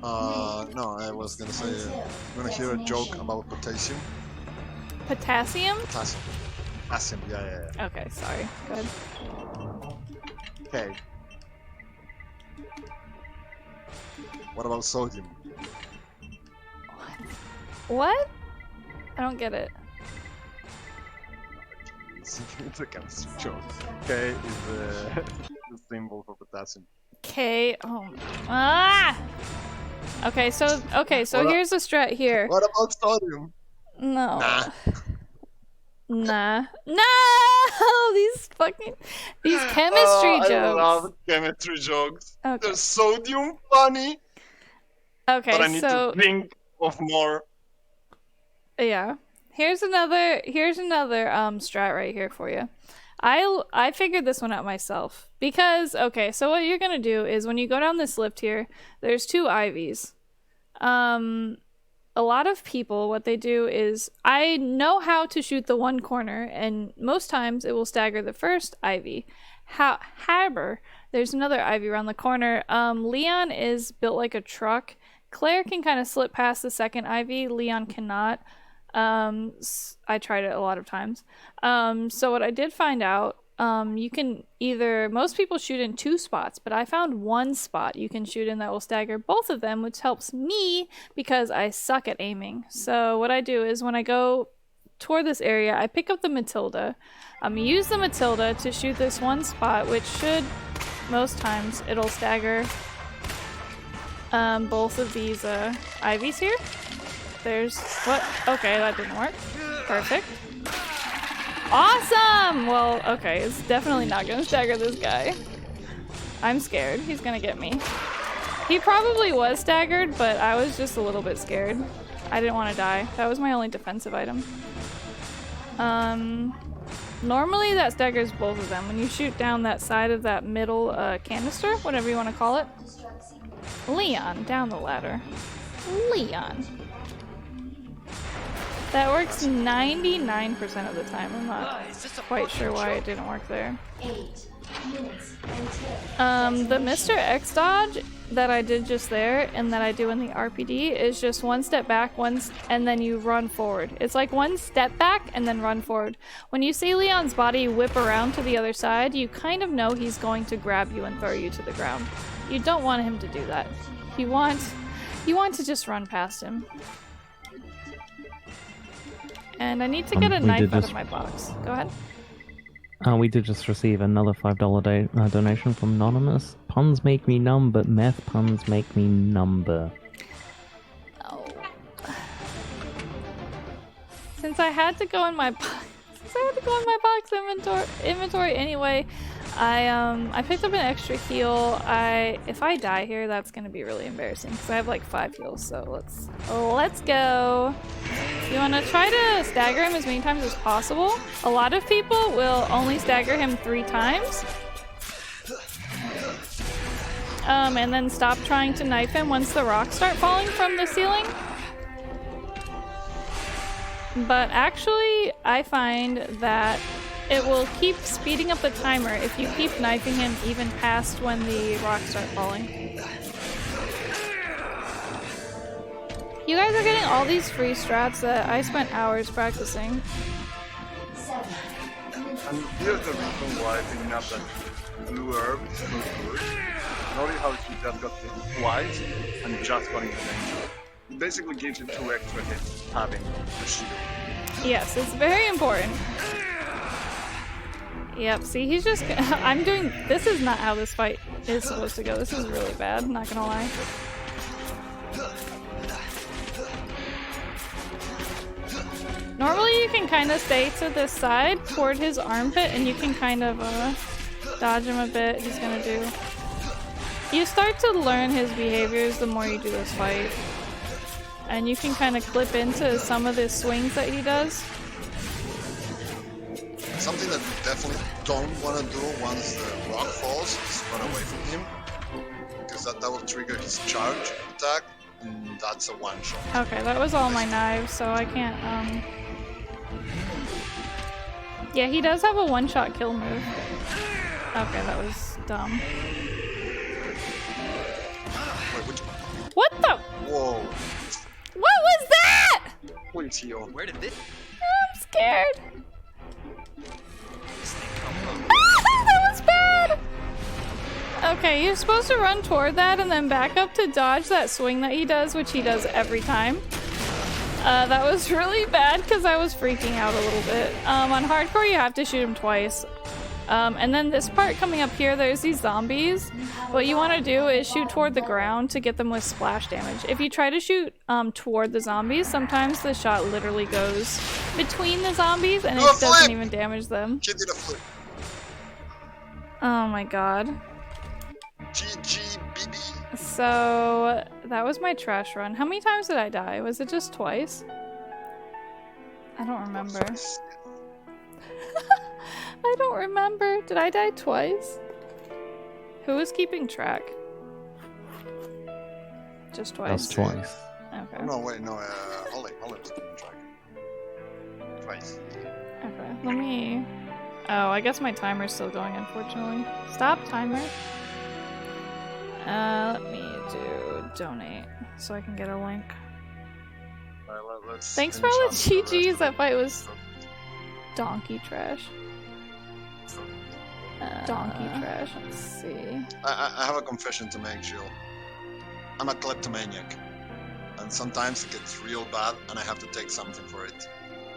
No, I was gonna say, I'm gonna hear a joke about potassium. Potassium? Potassium. Potassium, yeah. Okay, sorry. Go ahead. Okay. What about sodium? What? I don't get it. It's a chemistry joke. K is the symbol for potassium. K. Oh. Ah! Okay, so here's the strat here. What about sodium? No. Nah. No! These chemistry jokes. I love chemistry jokes. Okay. There's sodium funny. Okay, but I need to think of more. Yeah. Here's another strat right here for you. I figured this one out myself because so what you're gonna do is when you go down this lift here, there's 2 IVs. A lot of people, what they do is, I know how to shoot the one corner, and most times it will stagger the first IV. However, there's another IV around the corner. Leon is built like a truck. Claire can kind of slip past the second IV. Leon cannot. I tried it a lot of times. So what I did find out, you can most people shoot in 2 spots, but I found 1 spot you can shoot in that will stagger both of them, which helps me because I suck at aiming. So what I do is when I go toward this area, I pick up the Matilda. Use the Matilda to shoot this 1 spot, which should, most times, it'll stagger both of these IVs here. There's what? Okay, that didn't work. Perfect. Awesome! Well, okay, it's definitely not gonna stagger this guy. I'm scared. He's gonna get me. He probably was staggered, but I was just a little bit scared. I didn't want to die. That was my only defensive item. Normally that staggers both of them. When you shoot down that side of that middle canister, whatever you want to call it. Leon, down the ladder. Leon. That works 99% of the time. I'm not quite sure why it didn't work there. 8 minutes The Mr. X dodge that I did just there and that I do in the RPD is just 1 step back, and then you run forward. It's like 1 step back and then run forward. When you see Leon's body whip around to the other side, you kind of know he's going to grab you and throw you to the ground. You don't want him to do that. You want to just run past him. And I need to get a knife out of my box. Go ahead. We did just receive another $5 donation from Anonymous. Puns make me numb, but meth puns make me number. Oh. Since I had to go in my box inventory anyway, I picked up an extra heal. If I die here, that's gonna be really embarrassing because I have like 5 heals. So let's go. You want to try to stagger him as many times as possible. A lot of people will only stagger him 3 times. And then stop trying to knife him once the rocks start falling from the ceiling. But actually, I find that it will keep speeding up the timer if you keep knifing him even past when the rocks start falling. You guys are getting all these free strats that I spent hours practicing. And here's the reason why picking up that blue herb is so good. Notice how she just got hit twice and just got into danger. It basically gives you 2 extra hits having the shield. Yes, it's very important. Yep, see, he's just... I'm doing... This is not how this fight is supposed to go. This is really bad, not gonna lie. Normally you can kind of stay to this side toward his armpit and you can kind of dodge him a bit. He's gonna do... You start to learn his behaviors the more you do this fight. And you can kind of clip into some of the swings that he does. Something that you definitely don't want to do once the rock falls is run away from him. Because that will trigger his charge attack, and that's a one-shot. Okay, that was all my knives, so I can't, Yeah, he does have a one-shot kill move. Okay, that was dumb. Wait, which... What the? Whoa. What was that? Wait, Theo. Where did this I'm scared. thing come from? That was bad! Okay, you're supposed to run toward that and then back up to dodge that swing that he does, which he does every time. That was really bad because I was freaking out a little bit. On hardcore, you have to shoot him twice. And then this part coming up here, there's these zombies. What you want to do is shoot toward the ground to get them with splash damage. If you try to shoot toward the zombies, sometimes the shot literally goes between the zombies and it doesn't even damage them. Kid did a flip. Oh my god. GGBB. So, that was my trash run. How many times did I die? Was it just twice? I don't remember. I don't remember. Did I die twice? Who was keeping track? Just twice? That's twice. Okay. Oh, no, wait, no, Holly was keeping track. Twice. Okay, let me... Oh, I guess my timer's still going, unfortunately. Stop, timer. Let me do donate, so I can get a link. Thanks for all the GGs, that fight was donkey trash. Donkey trash, let's see. I have a confession to make, Jill. I'm a kleptomaniac. And sometimes it gets real bad and I have to take something for it.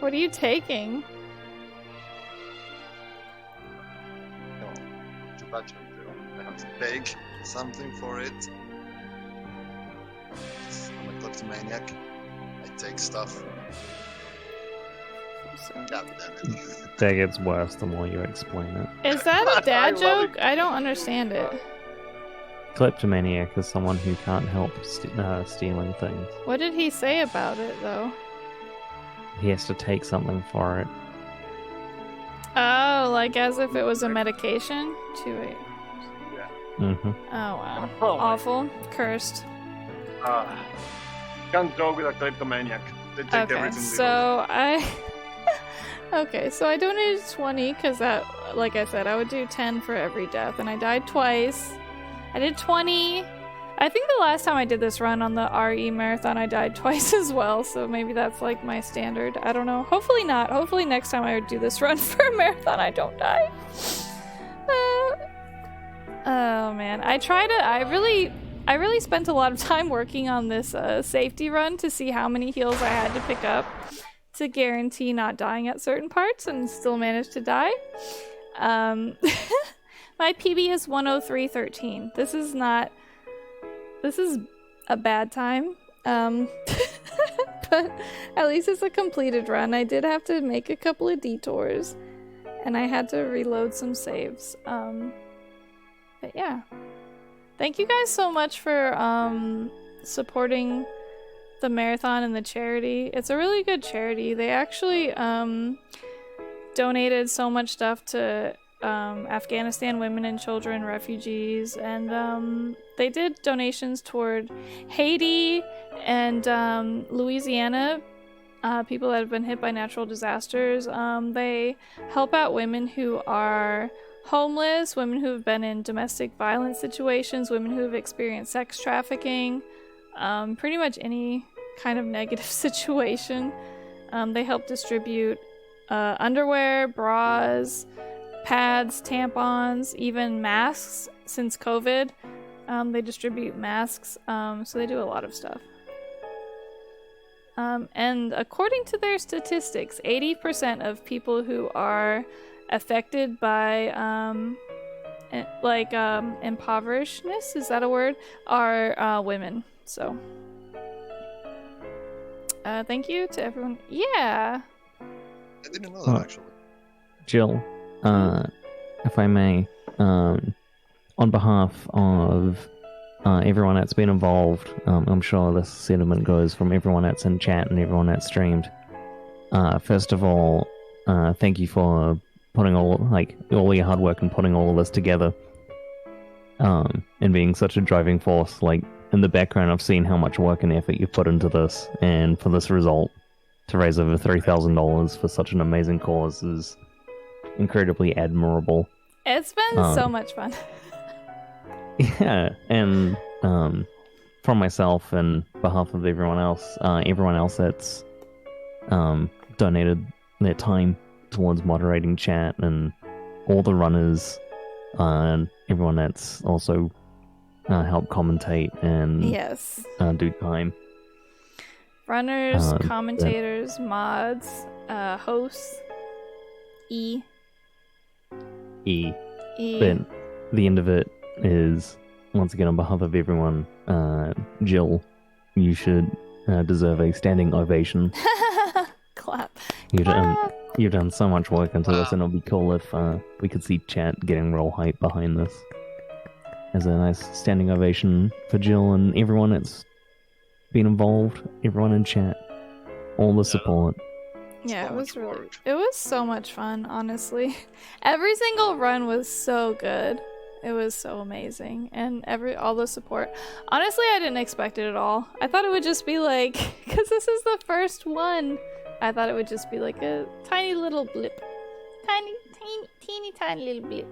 What are you taking? No, I have to take something for it. I'm a kleptomaniac. I take stuff. God damn it. That gets worse the more you explain it. Is that a dad joke? I don't understand it. Kleptomaniac is someone who can't help stealing things. What did he say about it, though? He has to take something for it. Oh, like as if it was a medication? 2-8. Mm-hmm. Oh, wow. Awful. Cursed. Can't joke with a kleptomaniac. They take Okay, everything. so I... Okay, so I donated 20 because that, like I said, I would do 10 for every death, and I died twice. I did 20. I think the last time I did this run on the RE marathon, I died twice as well, so maybe that's like my standard. I don't know. Hopefully not. Hopefully next time I do this run for a marathon, I don't die. Oh man, I really spent a lot of time working on this safety run to see how many heals I had to pick up to guarantee not dying at certain parts, and still managed to die. My PB is 103.13. This is a bad time. But at least it's a completed run. I did have to make a couple of detours, and I had to reload some saves. But yeah. Thank you guys so much for supporting the marathon and the charity. It's a really good charity. They actually donated so much stuff to Afghanistan women and children, refugees, and they did donations toward Haiti and Louisiana, people that have been hit by natural disasters. They help out women who are homeless, women who have been in domestic violence situations, women who have experienced sex trafficking, pretty much any kind of negative situation. They help distribute underwear, bras, pads, tampons, even masks. Since COVID, they distribute masks, so they do a lot of stuff. And according to their statistics, 80% of people who are affected by impoverishedness, is that a word, are women. So thank you to everyone. Yeah. I didn't know that actually. Jill, if I may, on behalf of everyone that's been involved, I'm sure this sentiment goes from everyone that's in chat and everyone that's streamed. First of all, thank you for putting all your hard work and putting all of this together, and being such a driving force. Like, in the background, I've seen how much work and effort you've put into this, and for this result, to raise over $3,000 for such an amazing cause is incredibly admirable. It's been so much fun. Yeah, and from myself and behalf of everyone else that's donated their time towards moderating chat, and all the runners, and everyone that's also helped commentate and Yes. do time. Runners, commentators, mods, hosts, E. But the end of it is, once again, on behalf of everyone, Jill, you should deserve a standing ovation. Clap. You've done so much work into this, and it'll be cool if we could see chat getting real hype behind this. As a nice standing ovation for Jill and everyone that's been involved, everyone in chat, all the support. Yeah, it was so much fun, honestly. Every single run was so good. It was so amazing, and all the support. Honestly, I didn't expect it at all. I thought it would just be like, because this is the first one, I thought it would just be like a tiny little blip. Teeny little blip.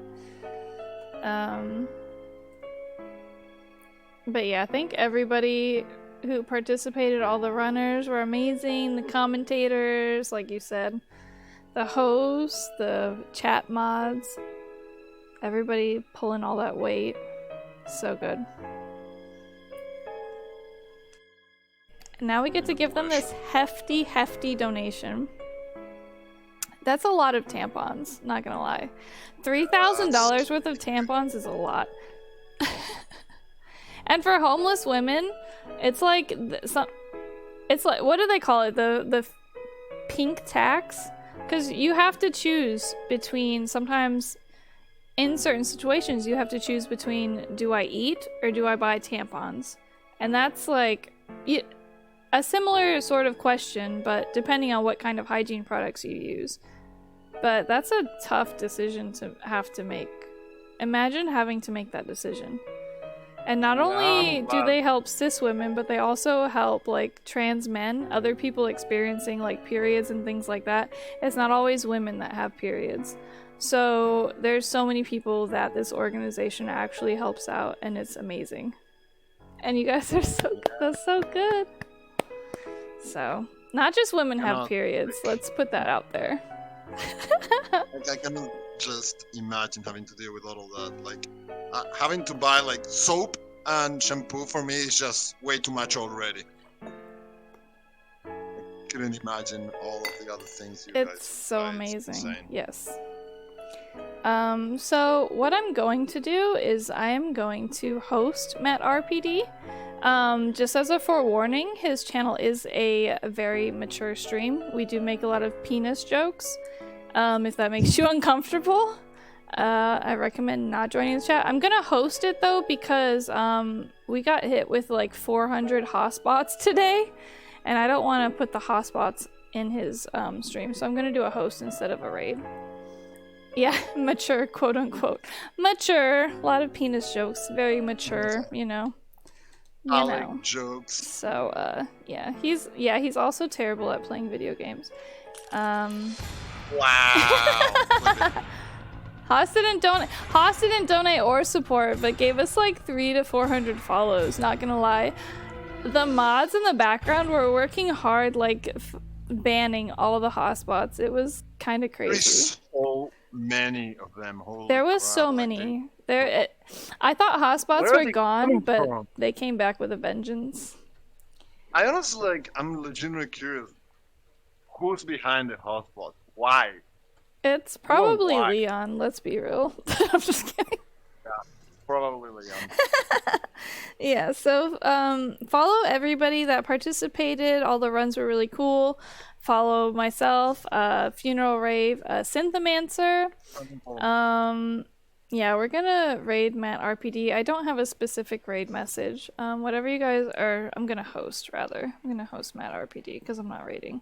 But yeah, I think everybody who participated, all the runners were amazing, the commentators, like you said, the hosts, the chat mods, everybody pulling all that weight. So good. Now we get to give them this hefty donation. That's a lot of tampons, not gonna lie. $3,000 worth of tampons is a lot. And for homeless women, it's like what do they call it? The pink tax? Because you have to choose between, sometimes in certain situations you have to choose between, do I eat or do I buy tampons? And that's like a similar sort of question, but depending on what kind of hygiene products you use. But that's a tough decision to have to make. Imagine having to make that decision. And not only do they help cis women, but they also help like trans men, other people experiencing like periods and things like that. It's not always women that have periods. So there's so many people that this organization actually helps out, and it's amazing. And you guys are so good. So, not just women have periods. Let's put that out there. I cannot just imagine having to deal with all of that. Like, having to buy like soap and shampoo for me is just way too much already. I couldn't imagine all of the other things you guys. It's so amazing. Yes. So what I'm going to do is I am going to host Matt RPD. Just as a forewarning, his channel is a very mature stream. We do make a lot of penis jokes. If that makes you uncomfortable, I recommend not joining the chat. I'm gonna host it though because we got hit with like 400 hotspots today, and I don't want to put the hotspots in his stream, so I'm gonna do a host instead of a raid. Yeah, mature, quote unquote. Mature. A lot of penis jokes. Very mature, you know. I like jokes. So, yeah, he's also terrible at playing video games. Wow. Haas didn't donate or support, but gave us like 300 to 400 follows. Not gonna lie, the mods in the background were working hard, like banning all of the hotspots. It was kind of crazy. There's so many of them. Holy there was crap, so many. I thought hotspots were gone, but they came back with a vengeance. I honestly, I'm legitimately curious. Who's behind the hotspot? Why? It's probably why? Leon, let's be real. I'm just kidding. Probably Leon. Yeah, so follow everybody that participated. All the runs were really cool. Follow myself, Funeral Rave, Synthomancer. Yeah, we're gonna raid Matt RPD. I don't have a specific raid message. Whatever you guys are, I'm gonna host rather. I'm gonna host Matt RPD because I'm not raiding.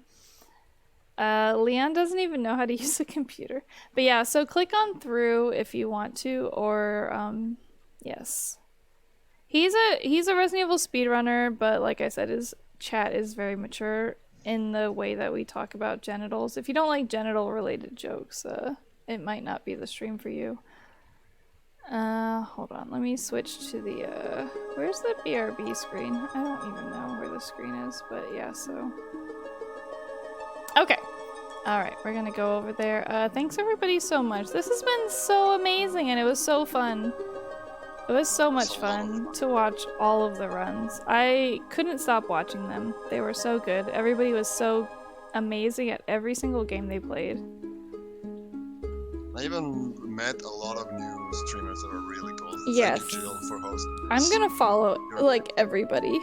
Leon doesn't even know how to use a computer. But yeah, so click on through if you want to, or yes. He's a Resident Evil speedrunner, but like I said, his chat is very mature in the way that we talk about genitals. If you don't like genital related jokes, it might not be the stream for you. Hold on, let me switch to the where's the BRB screen? I don't even know where the screen is, but yeah, so okay. Alright, we're gonna go over there. Thanks everybody so much. This has been so amazing and it was so fun. It was so much fun to watch all of the runs. I couldn't stop watching them. They were so good. Everybody was so amazing at every single game they played. I even met a lot of new streamers that are really cool. Yes. Thank you, Jill, for hosting. I'm gonna follow like everybody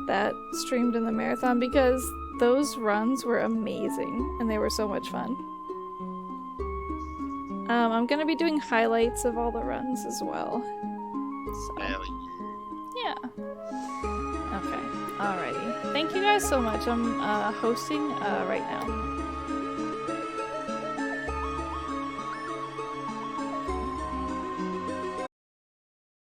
that streamed in the marathon because those runs were amazing and they were so much fun. I'm gonna be doing highlights of all the runs as well. So, yeah. Okay. Alrighty. Thank you guys so much. I'm hosting right now.